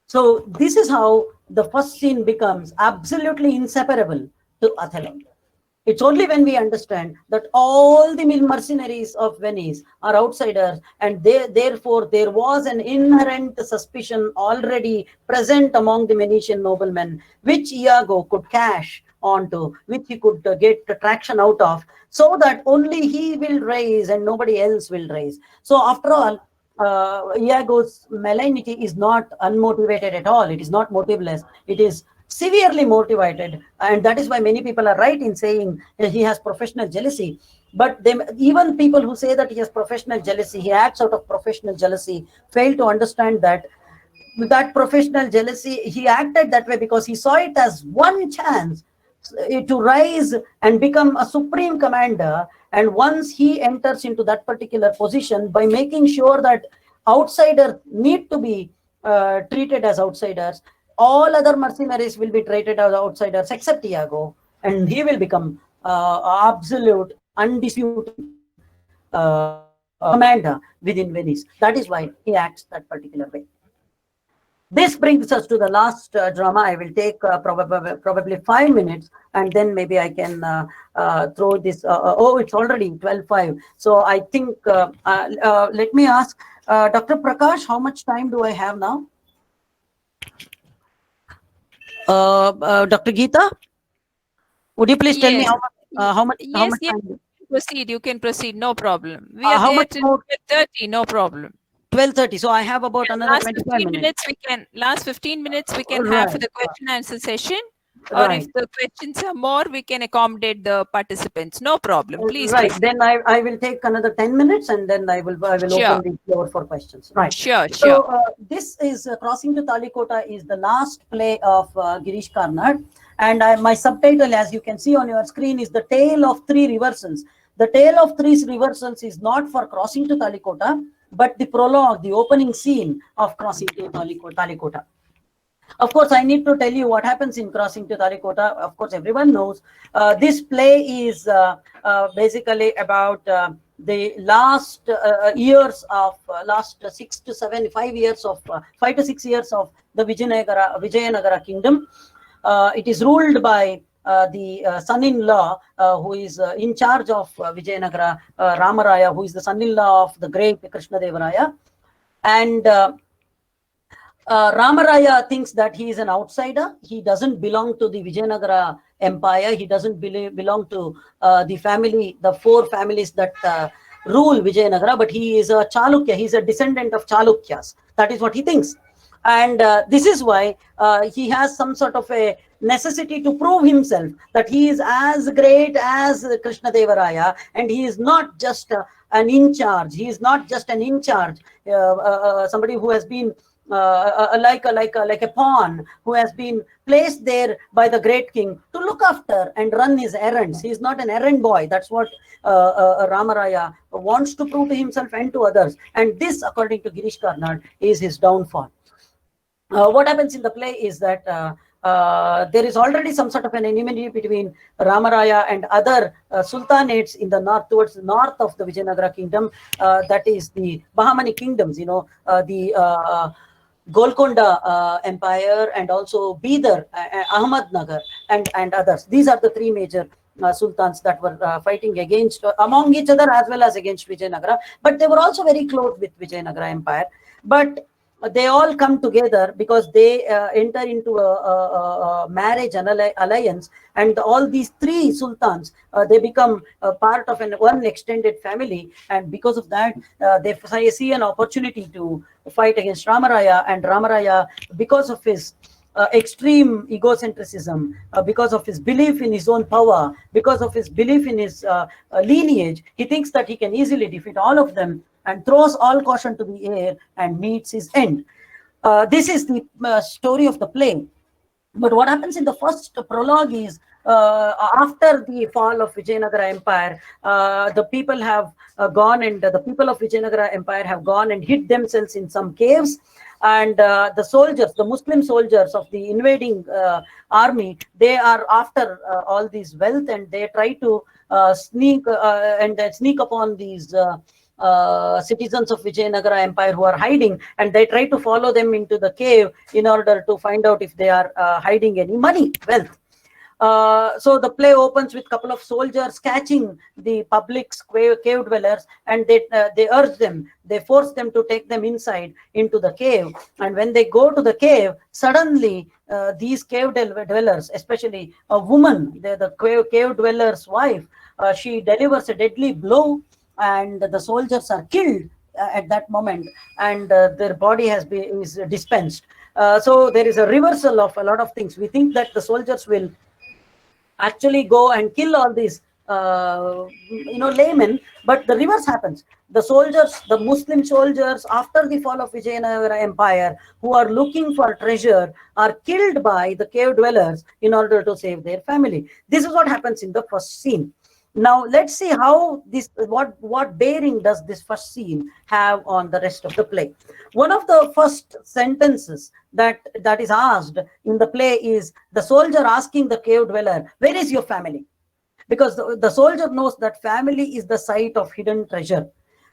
So this is how the first scene becomes absolutely inseparable to Othello. It's only when we understand that all the mercenaries of Venice are outsiders, and therefore there was an inherent suspicion already present among the Venetian noblemen, which Iago could cash onto, which he could get traction out of, so that only he will raise and nobody else will raise. So after all, Iago's malignity is not unmotivated at all. It is not motiveless. It is severely motivated, and that is why many people are right in saying he has professional jealousy. But even people who say that he has professional jealousy, he acts out of professional jealousy, fail to understand that professional jealousy, he acted that way because he saw it as one chance to rise and become a supreme commander. And once he enters into that particular position, by making sure that outsiders need to be treated as outsiders, all other mercenaries will be treated as outsiders except Iago, and he will become absolute, undisputed commander within Venice. That is why he acts that particular way. This brings us to the last drama. I will take probably 5 minutes, and then maybe I can throw this. Oh, it's already 12:05. So I think, let me ask Dr. Prakash, how much time do I have now? Dr. Geeta, would you please tell me how much Yes, time? proceed. You can proceed. No problem. We How are there much till more? 12:30. No problem. 12:30. So I have about another Last 25 15 minutes. minutes we can. Last 15 minutes we can have for the question answer session. Or Right. if the questions are more, we can accommodate the participants. No problem. Please Right. proceed. Then I will take another 10 minutes, and then I will Sure. open the floor for questions. Right. Sure, So sure. this is Crossing to Talikota is the last play of Girish Karnad, and my subtitle, as you can see on your screen, is The Tale of Three Reversals. The Tale of Three Reversals is not for Crossing to Talikota, but the prologue, the opening scene of Crossing to Talikota. Of course, I need to tell you what happens in Crossing to Talikota. Of course, everyone knows. This play is basically about the last years of last 5 to 6 years of the Vijayanagara kingdom. It is ruled by the son-in-law who is in charge of Vijayanagara, Ramaraya, who is the son-in-law of the great Krishnadevaraya. And Ramaraya thinks that he is an outsider. He doesn't belong to the Vijayanagara empire. He doesn't belong to the family, the four families that rule Vijayanagara, but he is a Chalukya. He's a descendant of Chalukyas. That is what he thinks. And this is why he has some sort of a necessity to prove himself that he is as great as Krishnadevaraya, and he is not just an in charge. He is not just an in charge, somebody who has been like a pawn who has been placed there by the great king to look after and run his errands. He is not an errand boy. That's what Ramaraya wants to prove to himself and to others. And this, according to Girish Karnad, is his downfall. What happens in the play is that there is already some sort of an enmity between Ramaraya and other sultanates in the north, towards the north of the Vijayanagara kingdom. That is the Bahamani kingdoms, the Golconda Empire, and also Bidar, Ahmednagar, and others. These are the three major sultans that were fighting against among each other as well as against Vijayanagara. But they were also very close with Vijayanagara Empire. But they all come together because they enter into a marriage alliance, and all these three sultans they become part of one extended family, and because of that they see an opportunity to fight against Ramaraya. And Ramaraya, because of his extreme egocentrism, because of his belief in his own power, because of his belief in his lineage, he thinks that he can easily defeat all of them, and throws all caution to the air and meets his end. This is the story of the play. But what happens in the first prologue is, after the fall of Vijayanagara Empire, the people have gone, and the people of Vijayanagara Empire have gone and hid themselves in some caves. And the soldiers, the Muslim soldiers of the invading army, they are after all this wealth, and they try to sneak upon these citizens of Vijayanagara Empire who are hiding, and they try to follow them into the cave in order to find out if they are hiding any money, wealth. So the play opens with a couple of soldiers catching the public's cave dwellers, and they urge them, they force them to take them inside into the cave. And when they go to the cave, suddenly these cave dwellers, especially a woman, the cave dweller's wife, she delivers a deadly blow, and the soldiers are killed at that moment, and their body is dispensed. So there is a reversal of a lot of things. We think that the soldiers will actually go and kill all these laymen, but the reverse happens. The soldiers, the Muslim soldiers, after the fall of Vijayanagara Empire, who are looking for treasure, are killed by the cave dwellers in order to save their family. This is what happens in the first scene. Now let's see how this, what bearing does this first scene have on the rest of the play. One of the first sentences that is asked in the play is the soldier asking the cave dweller, "Where is your family?" Because the soldier knows that family is the site of hidden treasure.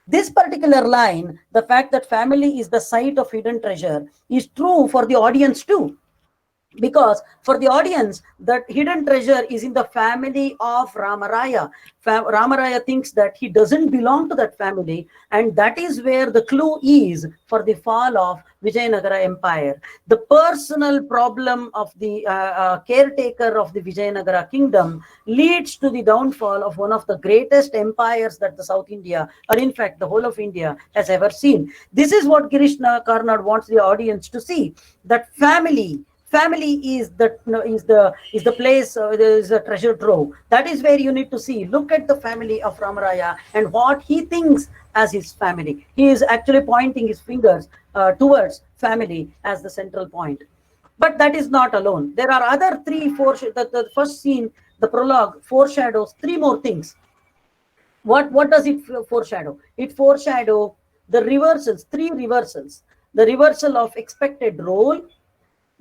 This particular line, the fact that family is the site of hidden treasure, is true for the audience too. Because for the audience, that hidden treasure is in the family of Ramaraya. Ramaraya thinks that he doesn't belong to that family, and that is where the clue is for the fall of Vijayanagara Empire. The personal problem of the caretaker of the Vijayanagara kingdom leads to the downfall of one of the greatest empires that the South India, or in fact the whole of India, has ever seen. This is what Girish Karnad wants the audience to see, that family is the place, there is a treasure trove. That is where you need to see. Look at the family of Ramaraya and what he thinks as his family. He is actually pointing his fingers towards family as the central point. But that is not alone. There are other the first scene, the prologue, foreshadows three more things. What does it foreshadow? It foreshadows the reversals, three reversals. The reversal of expected role,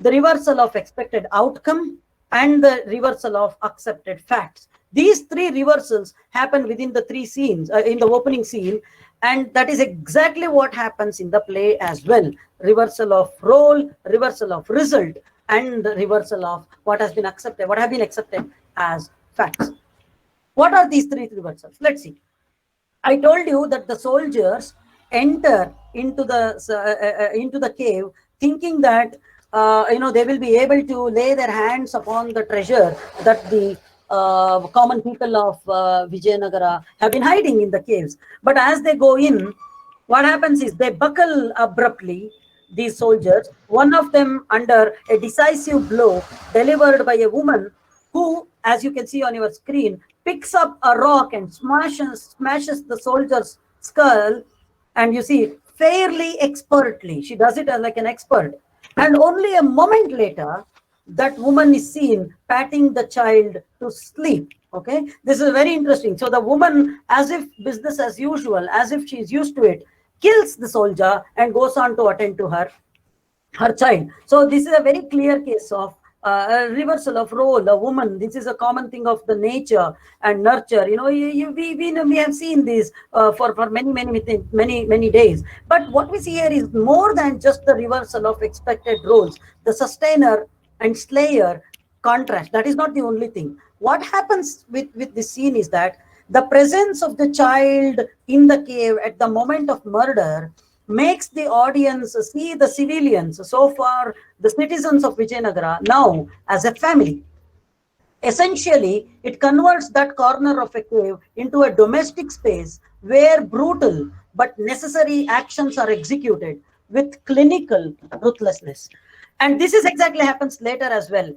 the reversal of expected outcome, and the reversal of accepted facts. These three reversals happen within the three scenes, in the opening scene, and that is exactly what happens in the play as well. Reversal of role, reversal of result, and the reversal of what has been accepted, what have been accepted as facts. What are these three reversals? Let's see. I told you that the soldiers enter into the cave thinking that they will be able to lay their hands upon the treasure that the common people of Vijayanagara have been hiding in the caves. But as they go in, what happens is they buckle abruptly, these soldiers, one of them under a decisive blow delivered by a woman who, as you can see on your screen, picks up a rock and smashes the soldier's skull, and you see, fairly expertly. She does it as like an expert. And only a moment later, that woman is seen patting the child to sleep. Okay, this is very interesting. So the woman, as if business as usual, as if she's used to it, kills the soldier and goes on to attend to her child. So this is a very clear case of a reversal of role. A woman, this is a common thing of the nature and nurture. We have seen this for many days. But what we see here is more than just the reversal of expected roles. The sustainer and slayer contrast. That is not the only thing. What happens with this scene is that the presence of the child in the cave at the moment of murder makes the audience see the civilians, so far the citizens of Vijayanagara, now as a family. Essentially, it converts that corner of a cave into a domestic space where brutal but necessary actions are executed with clinical ruthlessness. And this is exactly happens later as well.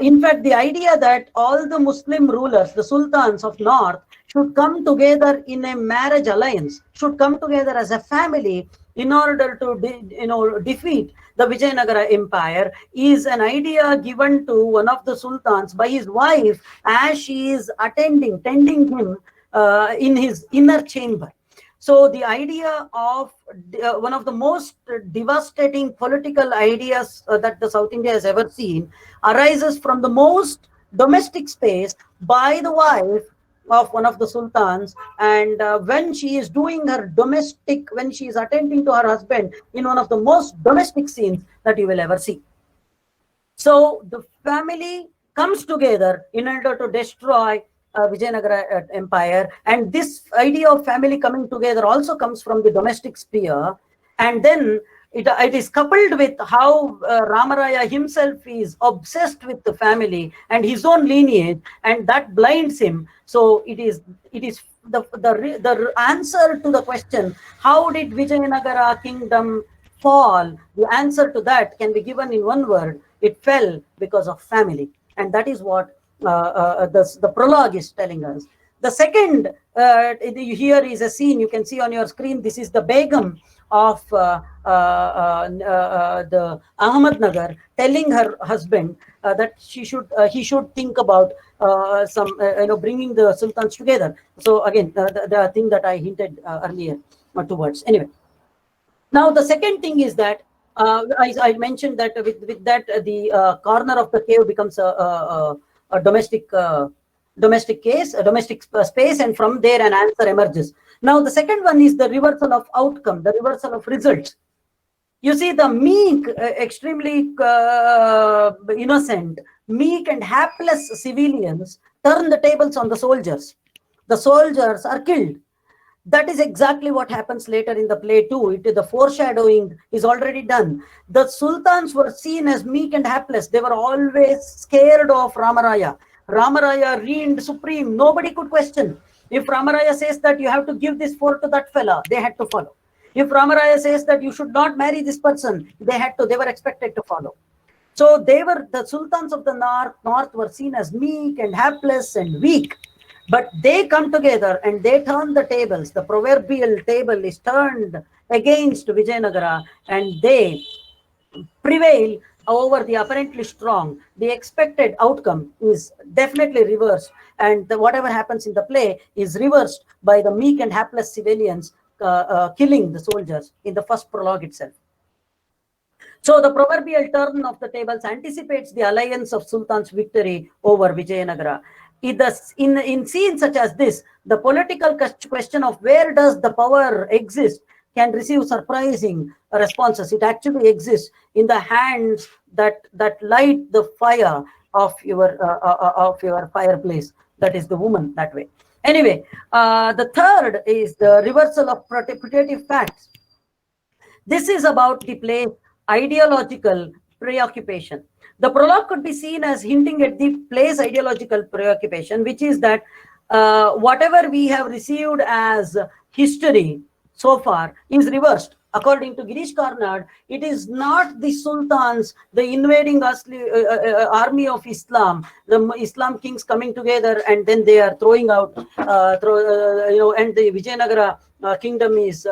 In fact, the idea that all the Muslim rulers, the sultans of North, should come together in a marriage alliance, should come together as a family in order to defeat the Vijayanagara Empire, is an idea given to one of the sultans by his wife as she is tending him in his inner chamber. So the idea of one of the most devastating political ideas that the South India has ever seen arises from the most domestic space by the wife of one of the sultans, and when she is doing her domestic, when she is attending to her husband in one of the most domestic scenes that you will ever see. So the family comes together in order to destroy Vijayanagara Empire, and this idea of family coming together also comes from the domestic sphere, and then it is coupled with how Ramaraya himself is obsessed with the family and his own lineage, and that blinds him. So it is the answer to the question, how did Vijayanagara kingdom fall? The answer to that can be given in one word: it fell because of family, and that is what the prologue is telling us. The second here is a scene you can see on your screen. This is the Begum of the Ahmednagar telling her husband that he should think about bringing the sultans together. So again, the thing that I hinted earlier towards. Anyway, now the second thing is that I mentioned that with that the corner of the cave becomes a domestic case, a domestic space, and from there an answer emerges. Now the second one is the reversal of outcome, the reversal of results. You see, the meek, extremely innocent, meek and hapless civilians turn the tables on the soldiers. The soldiers are killed. That is exactly what happens later in the play too. The foreshadowing is already done. The sultans were seen as meek and hapless. They were always scared of Ramaraya. Ramaraya reigned supreme. Nobody could question. If Ramaraya says that you have to give this fort to that fella, they had to follow. If Ramaraya says that you should not marry this person, they were expected to follow. So the sultans of the north were seen as meek and hapless and weak. But they come together and they turn the tables. The proverbial table is turned against Vijayanagara, and they prevail over the apparently strong. The expected outcome is definitely reversed, and whatever happens in the play is reversed by the meek and hapless civilians killing the soldiers in the first prologue itself. So the proverbial turn of the tables anticipates the alliance of Sultan's victory over Vijayanagara. In scenes such as this, the political question of where does the power exist can receive surprising responses. It actually exists in the hands that light the fire of your fireplace. That is the woman that way. Anyway, the third is the reversal of protective facts. This is about the place ideological preoccupation. The prologue could be seen as hinting at the place ideological preoccupation, which is that whatever we have received as history so far is reversed. According to Girish Karnad, it is not the sultans, the invading army of Islam, the Islam kings coming together and then they are throwing out, and the Vijayanagara kingdom is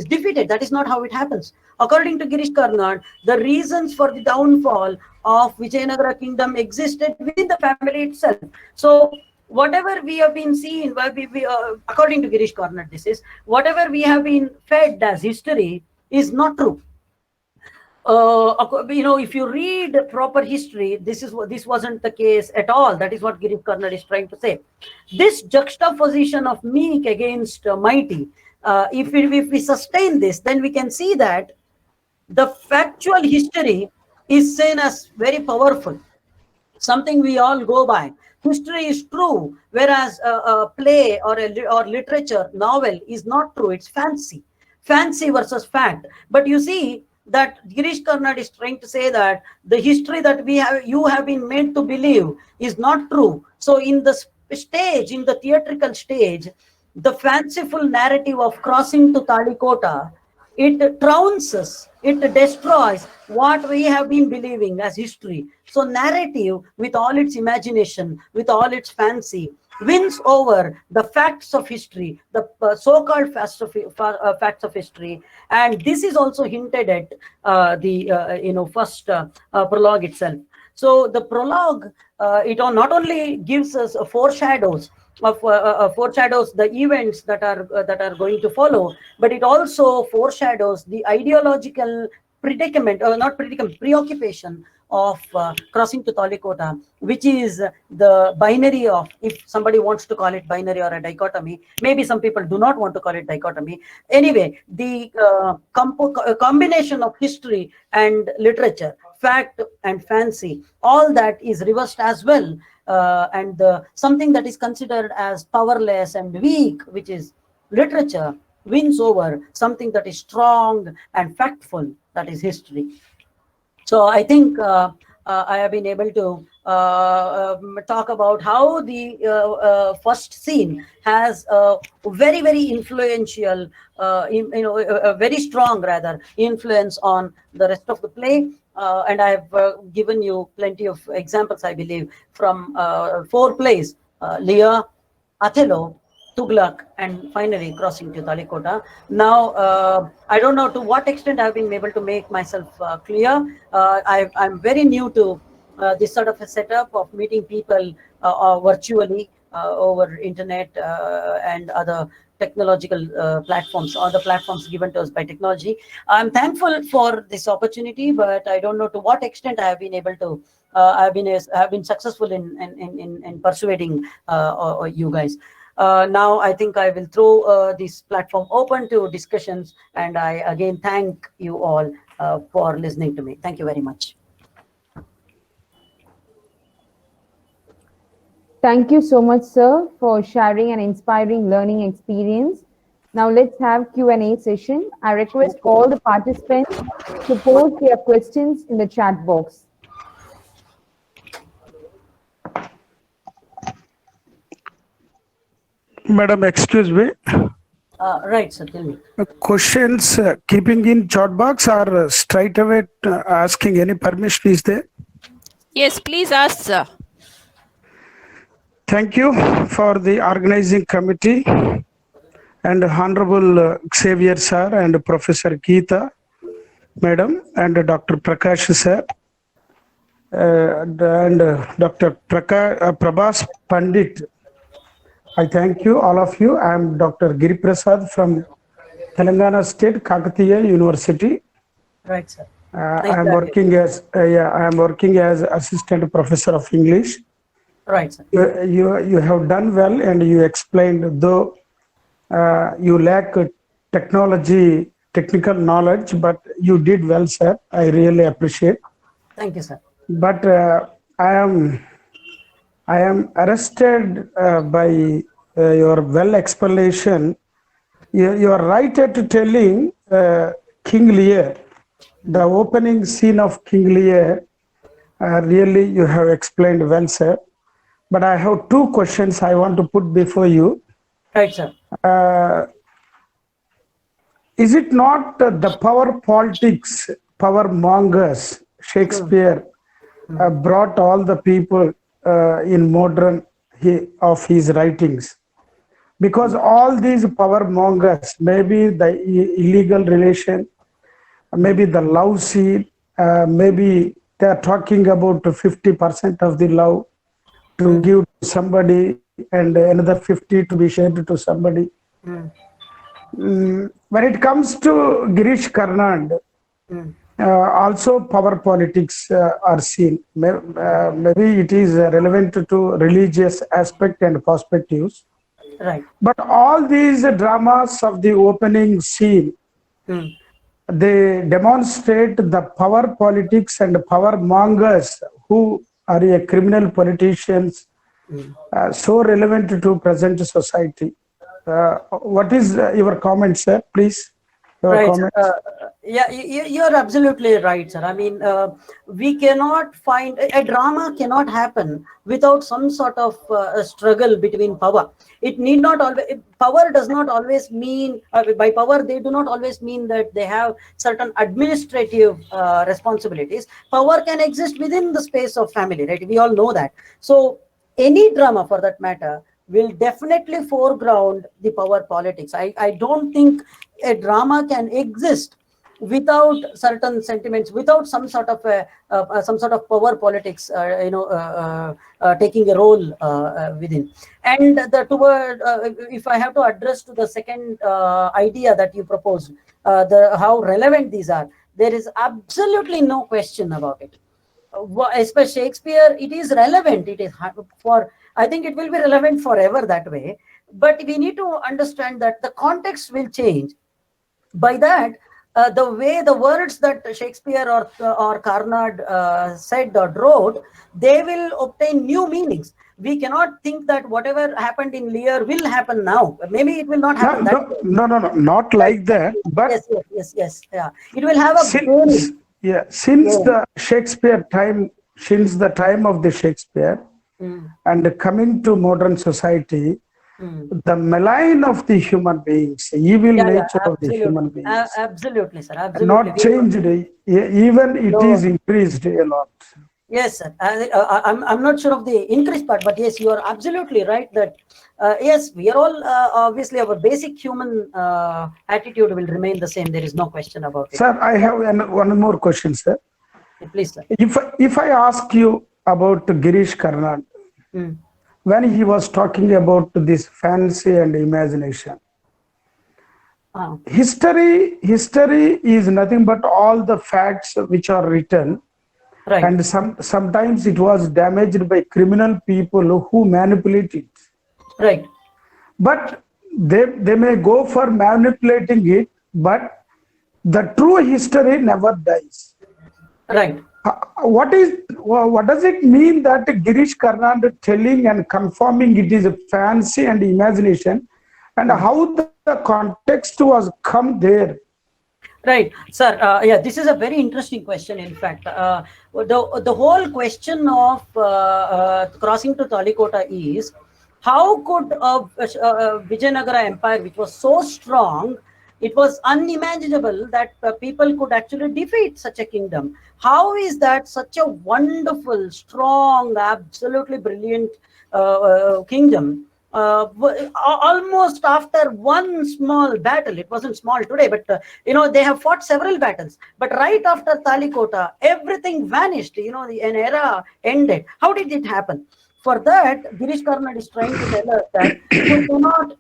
defeated. That is not how it happens. According to Girish Karnad, the reasons for the downfall of Vijayanagara kingdom existed within the family itself. So whatever we have been seeing, according to Girish Karnad, this is whatever we have been fed as history is not true. If you read proper history, this wasn't the case at all. That is what Girish Karnad is trying to say. This juxtaposition of meek against mighty, if we sustain this, then we can see that the factual history is seen as very powerful, something we all go by. History is true, whereas a play or literature novel is not true. It's fancy versus fact. But you see that Girish Karnad is trying to say that the history that you have been made to believe is not true. So in the theatrical stage, the fanciful narrative of crossing to Talikota, it trounces, it destroys what we have been believing as history. So narrative, with all its imagination, with all its fancy, wins over the facts of history, the so-called facts of history. And this is also hinted at the first prologue itself. So the prologue, it not only gives us foreshadows the events that are going to follow, but it also foreshadows the ideological preoccupation of crossing to Talikota, which is the binary of, if somebody wants to call it binary or a dichotomy, maybe some people do not want to call it dichotomy. Anyway, the combination of history and literature, fact and fancy, all that is reversed as well. And something that is considered as powerless and weak, which is literature, wins over something that is strong and factful, that is history. So I think I have been able to talk about how the first scene has a very, very influential, a very strong rather influence on the rest of the play. And I have given you plenty of examples, I believe, from 4 plays, Lear, Othello, Tughlaq, and finally crossing to Talikota. Now, I don't know to what extent I've been able to make myself clear. I'm very new to this sort of a setup of meeting people virtually over internet and other technological platforms, or the platforms given to us by technology. I'm thankful for this opportunity, but I don't know to what extent I have been able to. I've been successful in persuading you guys. Now I think I will throw this platform open to discussions, and I again thank you all for listening to me. Thank you very much. Thank you so much, sir, for sharing an inspiring learning experience. Now let's have Q&A session. I request all the participants to post their questions in the chat box. Madam, excuse me. Right, sir, tell me. Questions keeping in chat box or straight away asking any permission is there? Yes, please ask, sir. Thank you for the organizing committee and Honorable Xavier sir and Professor Geeta madam and Dr. Prakash sir and Dr. Prabhas Pandit. I thank you, all of you. I am Dr. Giri Prasad from Telangana State Kakatiya University. Right, sir. I am working as Assistant Professor of English. Right, sir. You have done well, and you explained, though you lack technical knowledge, but you did well, sir. I really appreciate. Thank you, sir. But I am arrested by your well explanation. You are right at telling King Lear, the opening scene of King Lear. Really, you have explained well, sir. But I have two questions I want to put before you. Right, sir. Is it not the power politics, power mongers, Shakespeare brought all the people in modern of his writings? Because all these power mongers, maybe the illegal relation, maybe the love scene, maybe they are talking about 50% of the love to give to somebody and another 50 to be shared to somebody. When it comes to Girish Karnad, also power politics are seen. Maybe it is relevant to religious aspect and perspectives. Right. But all these dramas of the opening scene, they demonstrate the power politics and power mongers who are a criminal politicians, so relevant to present society. What is your comment, sir? Please. Right. Yeah, you're absolutely right, sir. I mean, we cannot find a drama cannot happen without some sort of struggle between power. It need not always, power does not always mean, by power, they do not always mean that they have certain administrative responsibilities. Power can exist within the space of family, right? We all know that. So any drama for that matter will definitely foreground the power politics. I don't think a drama can exist without certain sentiments, without some sort of power politics, taking a role within. And if I have to address to the second idea that you proposed, how relevant these are, there is absolutely no question about it. Especially Shakespeare, it is relevant. It is for, I think it will be relevant forever that way. But we need to understand that the context will change. By that, the way the words that Shakespeare or Karnad said or wrote, they will obtain new meanings. We cannot think that whatever happened in Lear will happen now. Maybe it will not happen. No, not like that. But yes, yeah. It will have a since the Shakespeare time, since the time of the Shakespeare, and coming to modern society, the malign of the human beings, evil nature of the human beings, absolutely, sir, absolutely, not changed. Even it is increased a lot. Yes, sir. I'm not sure of the increase part, but yes, you are absolutely right that yes, we are all obviously our basic human attitude will remain the same. There is no question about it. Sir, I have one more question, sir. Please, sir. If I ask you about Girish Karnad, when he was talking about this fancy and imagination, history is nothing but all the facts which are written. Right. And sometimes it was damaged by criminal people who manipulate it. Right. But they may go for manipulating it, but the true history never dies. Right. What does it mean that Girish Karnad telling and confirming it is a fancy and imagination, and how the context was come there? Right, sir. Yeah, this is a very interesting question. In fact, the whole question of crossing to Talikota is how could Vijayanagara Empire, which was so strong, it was unimaginable that people could actually defeat such a kingdom. How is that such a wonderful, strong, absolutely brilliant kingdom? Almost after one small battle, it wasn't small today, but they have fought several battles, but right after Talikota, everything vanished, an era ended. How did it happen? For that, Girish Karnad is trying to tell us that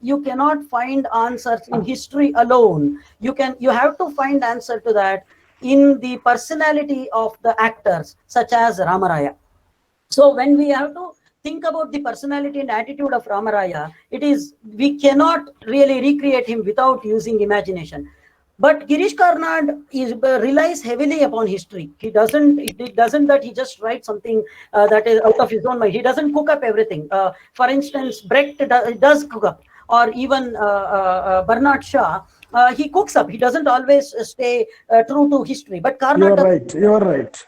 you cannot find answers in history alone. You have to find answer to that in the personality of the actors, such as Ramaraya. So when we have to think about the personality and attitude of Ramaraya, we cannot really recreate him without using imagination. But Girish Karnad relies heavily upon history. He doesn't. It doesn't that he just writes something that is out of his own mind. He doesn't cook up everything. For instance, Brecht does cook up, or even Bernard Shaw. He cooks up. He doesn't always stay true to history. But Karnad. You're right.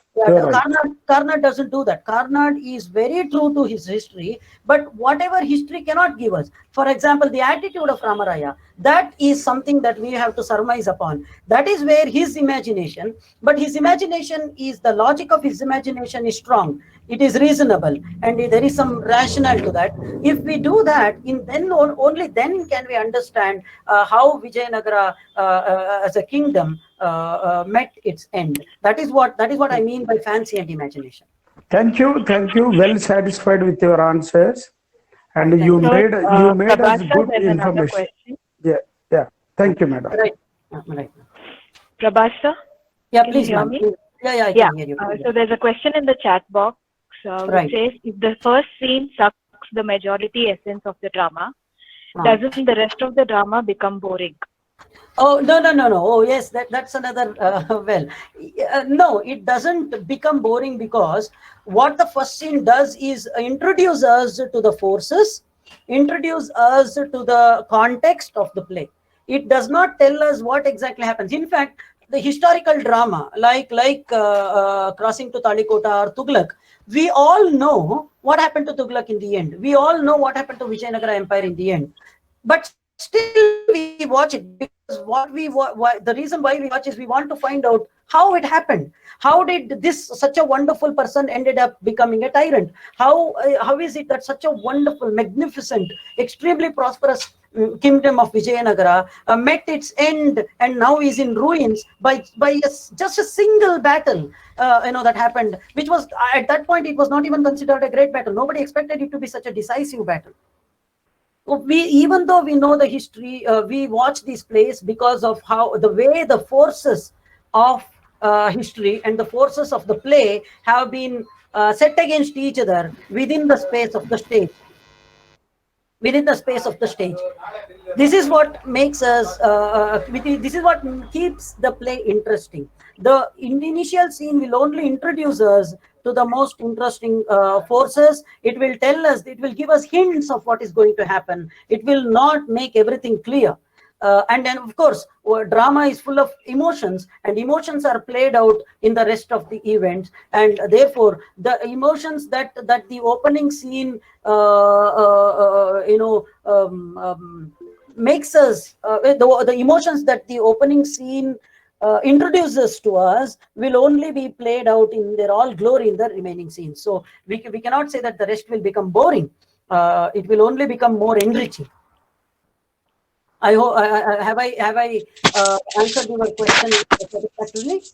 Karnad doesn't do that. Karnad is very true to his history, but whatever history cannot give us. For example, the attitude of Ramaraya, that is something that we have to surmise upon. That is where his imagination, but his imagination is, the logic of his imagination is strong. It is reasonable, and there is some rationale to that. If we do that, only then can we understand how Vijayanagara as a kingdom met its end. That is what I mean by fancy and imagination. Thank you. Well satisfied with your answers, and you made us good information. Yeah. Thank you, madam. Right. Prabhasa? Yeah, Can please, you hear ma'am. me? Yeah, I can hear you. So there's a question in the chat box which says, if the first scene sucks the majority essence of the drama, doesn't the rest of the drama become boring? Oh, no. Oh, yes, that's another, no, it doesn't become boring, because what the first scene does is introduce us to the forces, introduce us to the context of the play. It does not tell us what exactly happens. In fact, the historical drama, like Crossing to Talikota or Tughlaq, we all know what happened to Tughlaq in the end. We all know what happened to Vijayanagara Empire in the end. But still we watch it, because the reason why we watch is we want to find out how it happened. How did such a wonderful person ended up becoming a tyrant? How is it that such a wonderful, magnificent, extremely prosperous kingdom of Vijayanagara met its end and now is in ruins by just a single battle that happened, which was, at that point, it was not even considered a great battle. Nobody expected it to be such a decisive battle. Even though we know the history, we watch these plays because of the way the forces of history and the forces of the play have been set against each other within the space of the stage. This is what makes us, this is what keeps the play interesting. The initial scene will only introduce us to the most interesting forces. It will tell us, it will give us hints of what is going to happen. It will not make everything clear. And then, of course, drama is full of emotions, and emotions are played out in the rest of the events. And therefore, the emotions that the opening scene, makes us, the emotions that the opening scene introduces to us will only be played out in their all glory in the remaining scenes. So we cannot say that the rest will become boring. It will only become more enriching. I hope have I answered your question satisfactorily?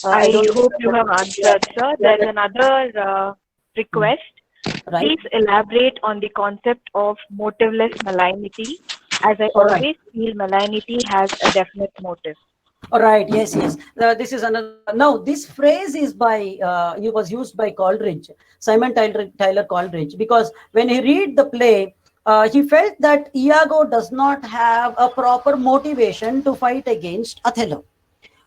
I hope you have answered, sir. There's another request. Right. Please elaborate on the concept of motiveless malignity, as I always feel malignity has a definite motive. All right. Yes. This is another. Now, this phrase is it was used by Coleridge, Simon Tyler Coleridge, because when he read the play, he felt that Iago does not have a proper motivation to fight against Othello.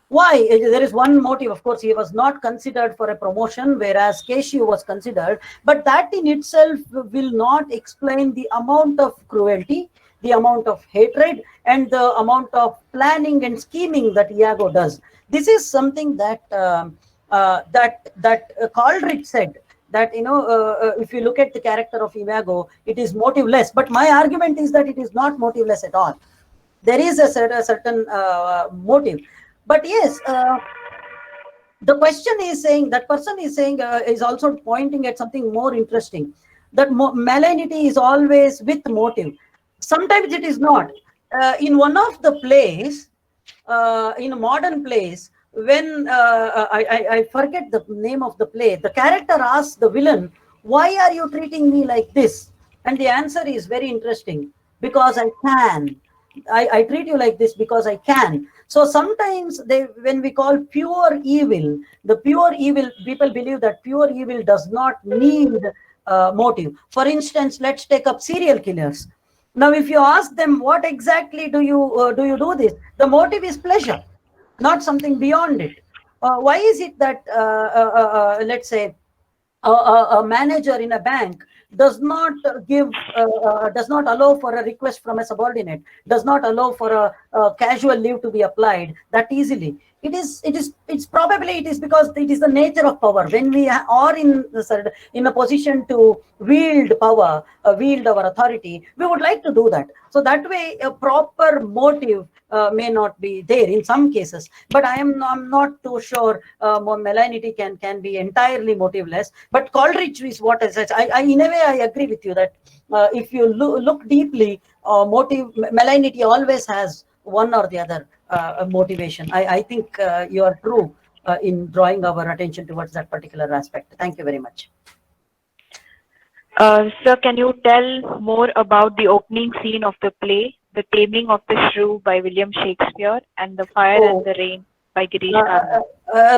Why? There is one motive. Of course, he was not considered for a promotion, whereas Cassio was considered. But that in itself will not explain the amount of cruelty, the amount of hatred, and the amount of planning and scheming that Iago does. This is something that Coleridge said. That if you look at the character of Iago, it is motiveless. But my argument is that it is not motiveless at all. There is a certain motive. But yes, the question is saying, that person is saying, is also pointing at something more interesting. That malignity is always with motive. Sometimes it is not. In one of the plays, in a modern plays, when I forget the name of the play, the character asks the villain, "Why are you treating me like this?" And the answer is very interesting. Because I can. I treat you like this because I can. So sometimes when we call pure evil, the pure evil, people believe that pure evil does not need motive. For instance, let's take up serial killers. Now, if you ask them, what exactly do you do this? The motive is pleasure, not something beyond it. Why is it that, let's say, a manager in a bank does not does not allow for a request from a subordinate, does not allow for a casual leave to be applied that easily? It's probably because it is the nature of power. When we are in a position to wield power, wield our authority, we would like to do that. So that way, a proper motive may not be there in some cases, but I'm not too sure malignity can be entirely motiveless. But Coleridge is what I said. I in a way I agree with you that if you look deeply, malignity always has one or the other motivation. I think you are true in drawing our attention towards that particular aspect. Thank you very much. Sir, can you tell more about the opening scene of the play, The Taming of the Shrew by William Shakespeare, and The Fire and the Rain by Girish Karnad?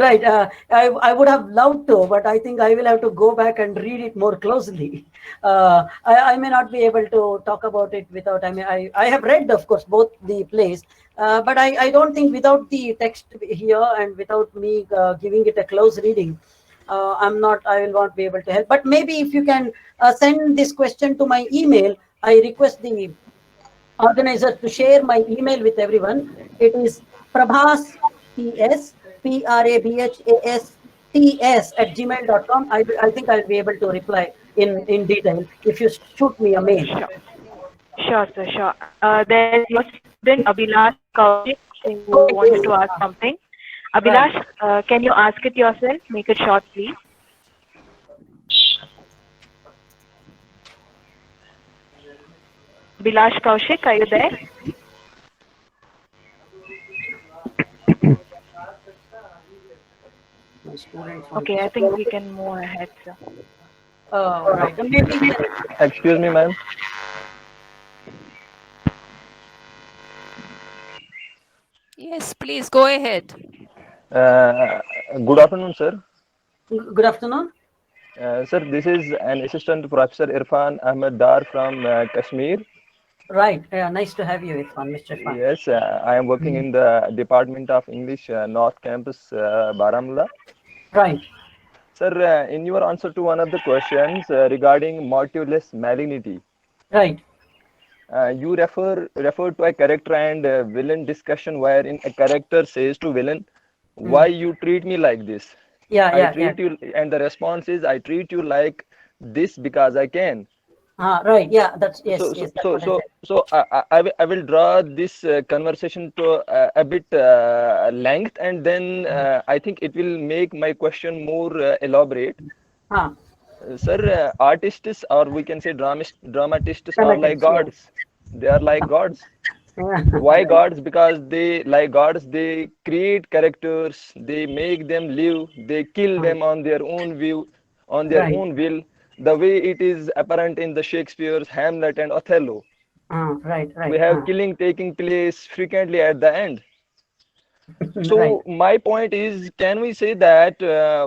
Right. I would have loved to, but I think I will have to go back and read it more closely. I may not be able to talk about it without, I have read, of course, both the plays, but I don't think without the text here and without me giving it a close reading, I will not be able to help. But maybe if you can send this question to my email, I request the organizer to share my email with everyone. It is Prabhas TS, PRABHASTS@gmail.com. I think I'll be able to reply in detail if you shoot me a mail. Sure, sir, sure. There's your student Abhilash Kaushik who wanted to ask something. Abhilash, can you ask it yourself? Make it short, please. Abhilash Kaushik, are you there? Okay, I think we can move ahead, sir. Right. Excuse me, ma'am. Yes, please go ahead. Good afternoon, sir. Good afternoon. Sir, this is an assistant professor Irfan Ahmed Dar from Kashmir. Right. Nice to have you, Irfan, Mr. Irfan. Yes, I am working in the Department of English, North Campus, Baramulla. Right. Sir, in your answer to one of the questions regarding motiveless malignity, right, you refer to a character and villain discussion wherein a character says to villain, "Why you treat me like this?" I treat you, and the response is, "I treat you like this because I can." Right. Yeah. That's yes. So I will draw this conversation to a bit length, and then I think it will make my question more elaborate. Sir, artists, or we can say dramatists are like gods. They are like gods. Why gods? Because they, like gods, they create characters, they make them live, they kill them on their own view, on their own will, the way it is apparent in the Shakespeare's Hamlet and Othello. Right. We have killing taking place frequently at the end. So my point is, can we say that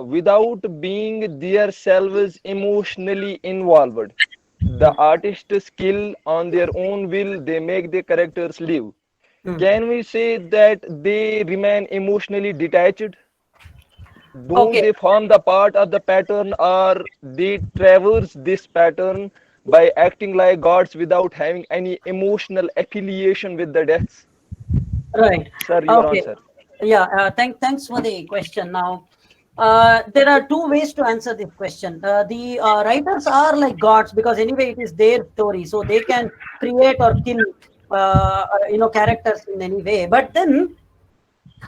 without being themselves emotionally involved, the artist's skill on their own will, they make their characters live? Can we say that they remain emotionally detached? Do they form the part of the pattern, or they traverse this pattern by acting like gods without having any emotional affiliation with the deaths? Right. Sir, your answer. Yeah, thanks for the question. Now, there are two ways to answer this question. The writers are like gods because anyway it is their story, so they can create or kill characters in any way. But then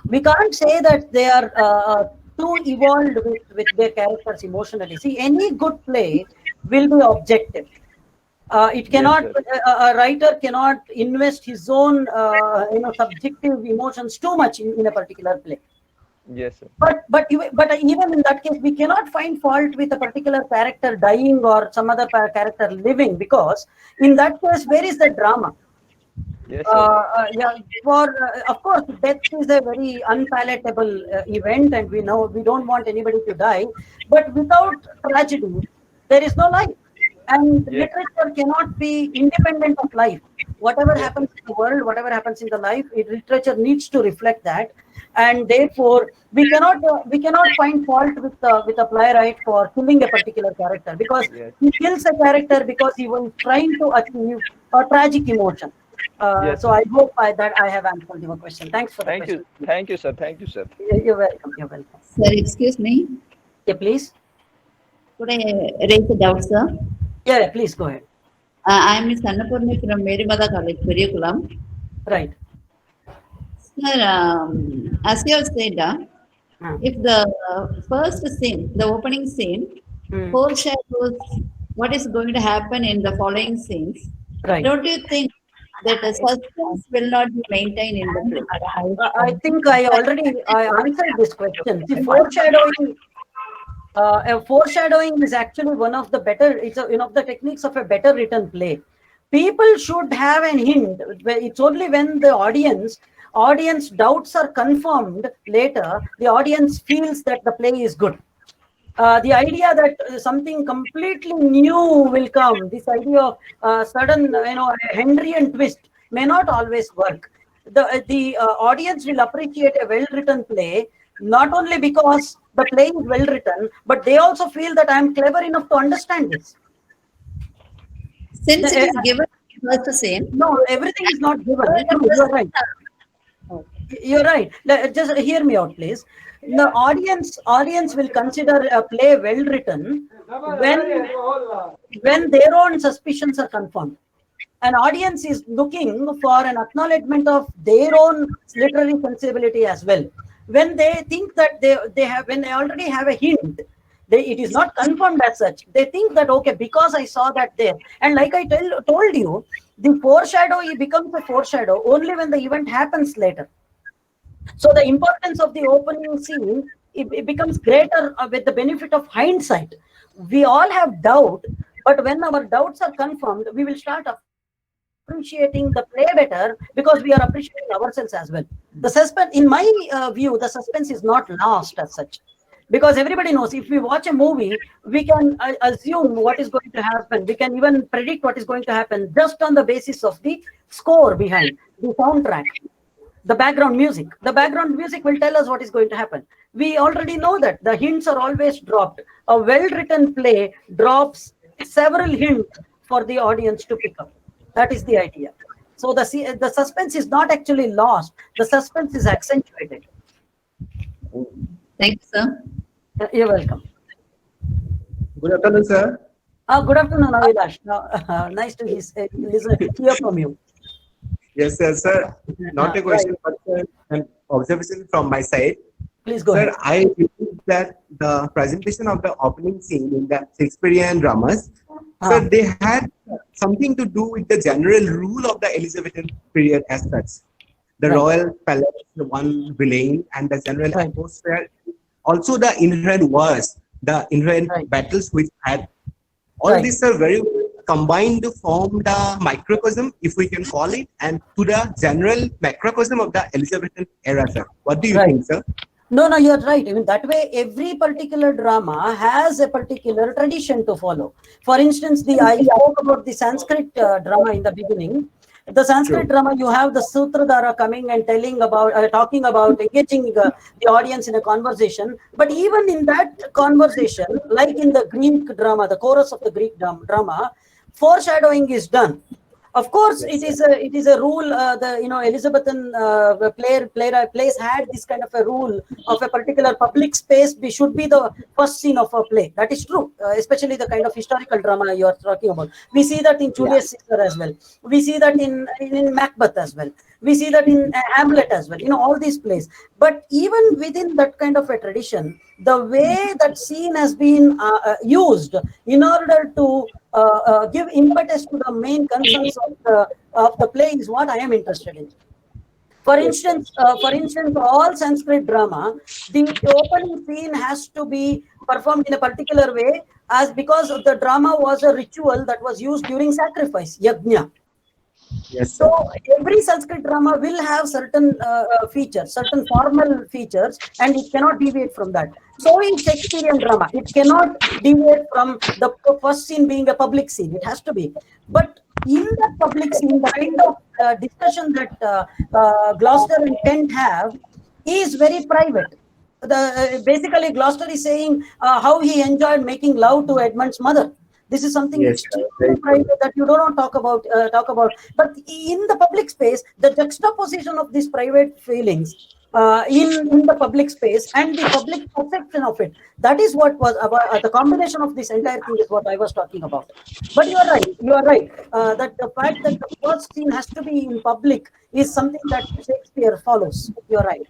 we can't say that they are too evolved with their characters emotionally. See, any good play will be objective. It cannot, a writer cannot invest his own subjective emotions too much in a particular play. Yes, sir. But even in that case, we cannot find fault with a particular character dying or some other character living, because in that case, where is the drama? Yes, sir. Of course, death is a very unpalatable event, and we don't want anybody to die. But without tragedy, there is no life. And Yes. literature cannot be independent of life. Whatever happens in the world, whatever happens in the life, literature needs to reflect that. And therefore, we cannot find fault with a playwright for killing a particular character, because Yes. he kills a character because he was trying to achieve a tragic emotion. Yes, So sir. I hope that I have answered your question. Thanks for the Thank question. you. Thank you, sir. Thank you, sir. You're welcome. You're welcome. Sir, excuse me. Yeah, please. Could I raise a doubt, sir? Yeah, please go ahead. I'm Miss Annapurni from Merimada College, Periykulam. Right. Sir, as you have said, if the first scene, the opening scene, foreshadows what is going to happen in the following scenes, Right. don't you think that the suspense will not be maintained in the play? I think I answered this question. The foreshadowing is actually one of the better. It's one of the techniques of a better written play. People should have an hint. It's only when the audience doubts are confirmed later, the audience feels that the play is good. The idea that something completely new will come, this idea of sudden, Henryan twist may not always work. The audience will appreciate a well-written play, not only because the play is well-written, but they also feel that I am clever enough to understand this. Since it is given first scene. No, everything is not given. You're right. You're right. Just hear me out, please. The audience will consider a play well written when their own suspicions are confirmed. An audience is looking for an acknowledgement of their own literary sensibility as well. When they think that when they already have a hint, it is not confirmed as such. They think that, okay, because I saw that there. And like I told you, the foreshadow becomes a foreshadow only when the event happens later. So the importance of the opening scene, it becomes greater with the benefit of hindsight. We all have doubt, but when our doubts are confirmed, we will start appreciating the play better because we are appreciating ourselves as well. The suspense, in my view, the suspense is not lost as such. Because everybody knows if we watch a movie, we can assume what is going to happen. We can even predict what is going to happen just on the basis of the score behind, the soundtrack, the background music. The background music will tell us what is going to happen. We already know that the hints are always dropped. A well-written play drops several hints for the audience to pick up. That is the idea. So the suspense is not actually lost. The suspense is accentuated. Thank you, sir. You're welcome. Good afternoon, sir. Good afternoon, Avilash. Nice to hear from you. Yes, sir. Not a question, but an observation from my side. Please go ahead. ahead. I believe that the presentation of the opening scene in the Shakespearean dramas, sir, they had something to do with the general rule of the Elizabethan period as such. The royal palace, the one villain, and the general atmosphere. Also, the inherent wars, the inherent battles which had. All these are very combined to form the microcosm, if we can call it, and to the general macrocosm of the Elizabethan era, sir. What do you think, sir? No, you're right. I mean, that way, every particular drama has a particular tradition to follow. For instance, I spoke about the Sanskrit drama in the beginning. The Sanskrit drama, you have the Sutradhara coming and talking about engaging the audience in a conversation. But even in that conversation, like in the Greek drama, the chorus of the Greek drama, foreshadowing is done. Of course, it is a rule. Elizabethan plays had this kind of a rule of a particular public space. Should be the first scene of a play. That is true, especially the kind of historical drama you are talking about. We see that in Julius Caesar as well. We see that in Macbeth as well. We see that in Hamlet as well. All these plays. But even within that kind of a tradition, the way that scene has been used in order to give impetus to the main concerns of the play is what I am interested in. For instance, all Sanskrit drama, the opening scene has to be performed in a particular way, because the drama was a ritual that was used during sacrifice, yajna. Yes, sir. So every Sanskrit drama will have certain features, certain formal features, and it cannot deviate from that. So in Shakespearean drama, it cannot deviate from the first scene being a public scene. It has to be. But in the public scene, the kind of discussion that Gloucester and Kent have is very private. Basically, Gloucester is saying how he enjoyed making love to Edmund's mother. This is something Yes, sir. extremely private that you do not talk about. But in the public space, the juxtaposition of these private feelings in the public space and the public perception of it, that is what was about, the combination of this entire thing is what I was talking about. But you are right that the fact that the first scene has to be in public is something that Shakespeare follows. You are right.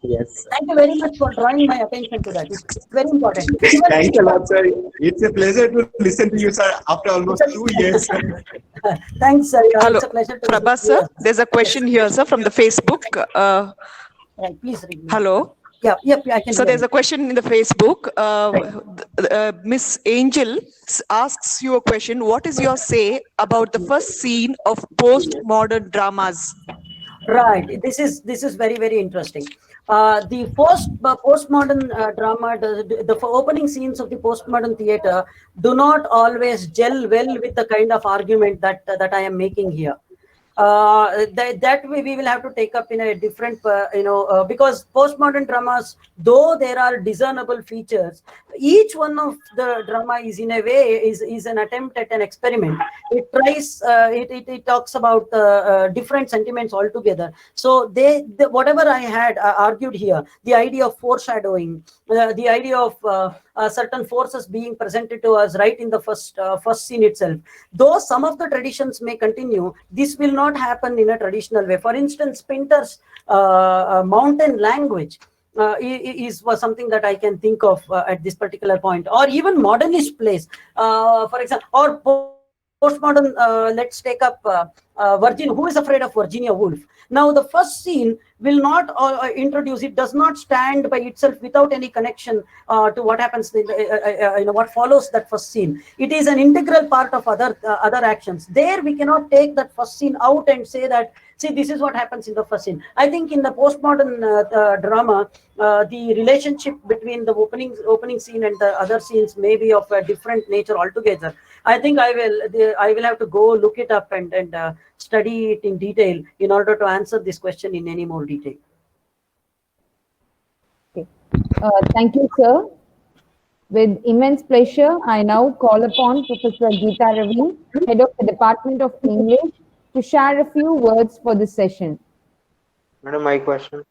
Yes. Thank you very much for drawing my attention to that. It's very important. Thanks a lot, sir. It's a pleasure to listen to you, sir, after almost 2 years. Thanks, sir. Hello, It's a pleasure to Prabhas, listen to sir. There's a question here, sir, from the Facebook. Right, please read me. Hello. Yeah, I can. So hear there's you. a question in the Facebook. Miss Angel asks you a question. What is your say about the first scene of postmodern dramas? Right. This is very, very interesting. The postmodern drama, the opening scenes of the postmodern theater do not always gel well with the kind of argument that I am making here. That way we will have to take up in a different, because postmodern dramas, though there are discernible features, each one of the drama is in a way is an attempt at an experiment. It tries, it talks about different sentiments altogether. So whatever I had argued here, the idea of foreshadowing, the idea of certain forces being presented to us right in the first scene itself. Though some of the traditions may continue, this will not happen in a traditional way. For instance, Pinter's mountain language was something that I can think of at this particular point, or even modernist plays, for example, or postmodern. Let's take up Who is Afraid of Virginia Woolf? Now, the first scene will not introduce, it does not stand by itself without any connection to what happens in what follows that first scene. It is an integral part of other actions. There we cannot take that first scene out and say that, see, this is what happens in the first scene. I think in the postmodern drama, the relationship between the opening scene and the other scenes may be of a different nature altogether. I think I will have to go look it up and study it in detail in order to answer this question in any more detail. Okay. Thank you, sir. With immense pleasure, I now call upon Professor Geeta Ravi, Head of the Department of English, to share a few words for this session. Madam, my question.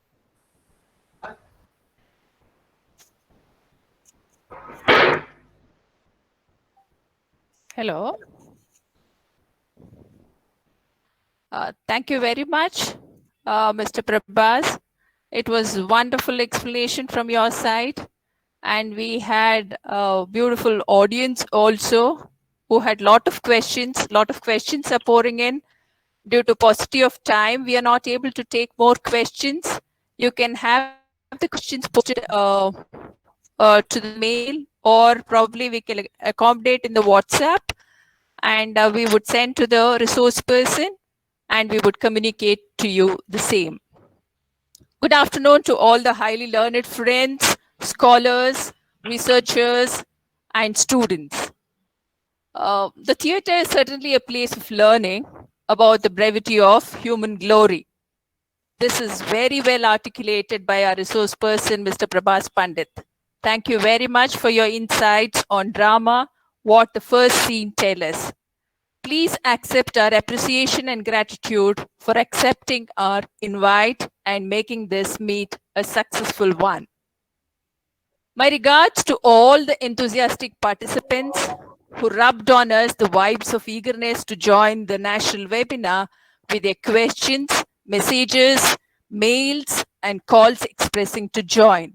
Hello. Thank you very much, Mr. Prabhas. It was a wonderful explanation from your side. And we had a beautiful audience also who had lot of questions. Lot of questions are pouring in. Due to paucity of time, we are not able to take more questions. You can have the questions posted to the mail, or probably we can accommodate in the WhatsApp, and we would send to the resource person and we would communicate to you the same. Good afternoon to all the highly learned friends, scholars, researchers, and students. The theatre is certainly a place of learning about the brevity of human glory. This is very well articulated by our resource person, Mr. Prabhas Pandit. Thank you very much for your insights on drama, what the first scene tells us. Please accept our appreciation and gratitude for accepting our invite and making this meet a successful one. My regards to all the enthusiastic participants who rubbed on us the vibes of eagerness to join the national webinar with their questions, messages, mails, and calls expressing to join.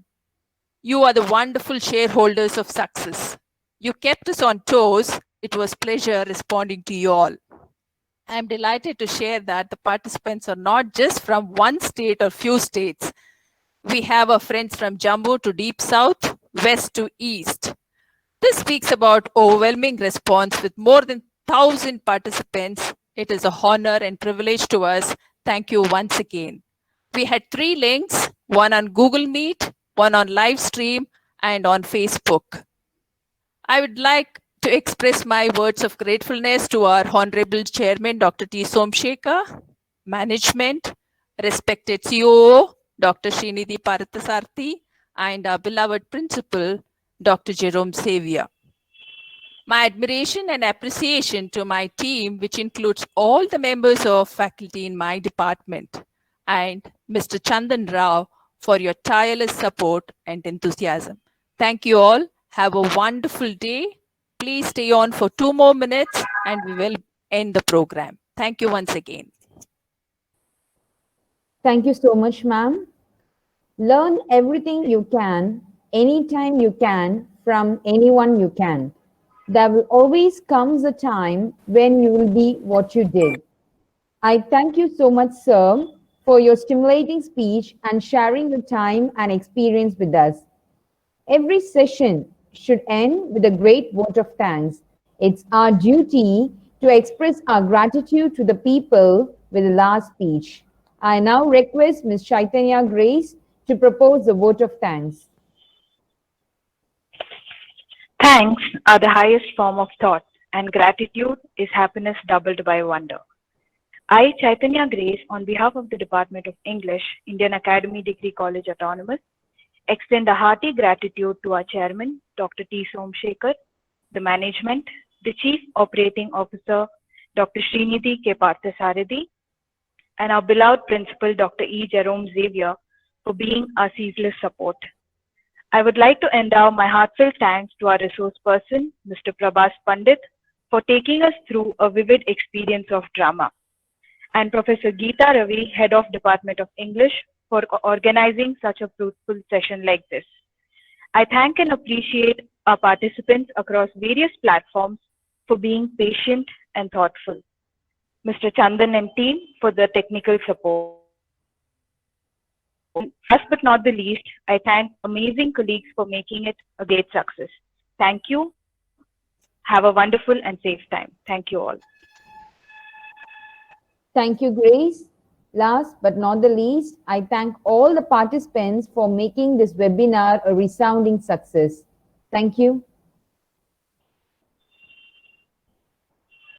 You are the wonderful shareholders of success. You kept us on toes. It was a pleasure responding to you all. I am delighted to share that the participants are not just from one state or few states. We have our friends from Jammu to Deep South, West to East. This speaks about overwhelming response with more than 1,000 participants It is a honor and privilege to us. Thank you once again. We had 3 links, one on Google Meet, one on live stream, and on Facebook. I would like to express my words of gratefulness to our Honorable Chairman, Dr. T. Somshekar, management, respected COO, Dr. Srinidhi Parthasarthi, and our beloved principal, Dr. Jerome Xavier. My admiration and appreciation to my team, which includes all the members of faculty in my department, and Mr. Chandan Rao for your tireless support and enthusiasm. Thank you all. Have a wonderful day. Please stay on for 2 more minutes and we will end the program. Thank you once again. Thank you so much, ma'am. Learn everything you can, anytime you can, from anyone you can. There will always comes a time when you will be what you did. I thank you so much, sir, for your stimulating speech and sharing your time and experience with us. Every session should end with a great vote of thanks. It's our duty to express our gratitude to the people with the last speech. I now request Ms. Chaitanya Grace to propose the vote of thanks. Thanks are the highest form of thought, and gratitude is happiness doubled by wonder. I, Chaitanya Grace, on behalf of the Department of English, Indian Academy Degree College Autonomous, extend a hearty gratitude to our chairman, Dr. T. Somshekar, the management, the Chief Operating Officer, Dr. Srinidhi K. Parthasarthi, and our beloved principal, Dr. E. Jerome Xavier, for being our ceaseless support. I would like to endow my heartfelt thanks to our resource person, Mr. Prabhas Pandit, for taking us through a vivid experience of drama, and Professor Geeta Ravi, Head of Department of English, for organizing such a fruitful session like this. I thank and appreciate our participants across various platforms for being patient and thoughtful. Mr. Chandan and team for the technical support. Last but not the least, I thank amazing colleagues for making it a great success. Thank you. Have a wonderful and safe time. Thank you all. Thank you, Grace. Last but not the least, I thank all the participants for making this webinar a resounding success. Thank you.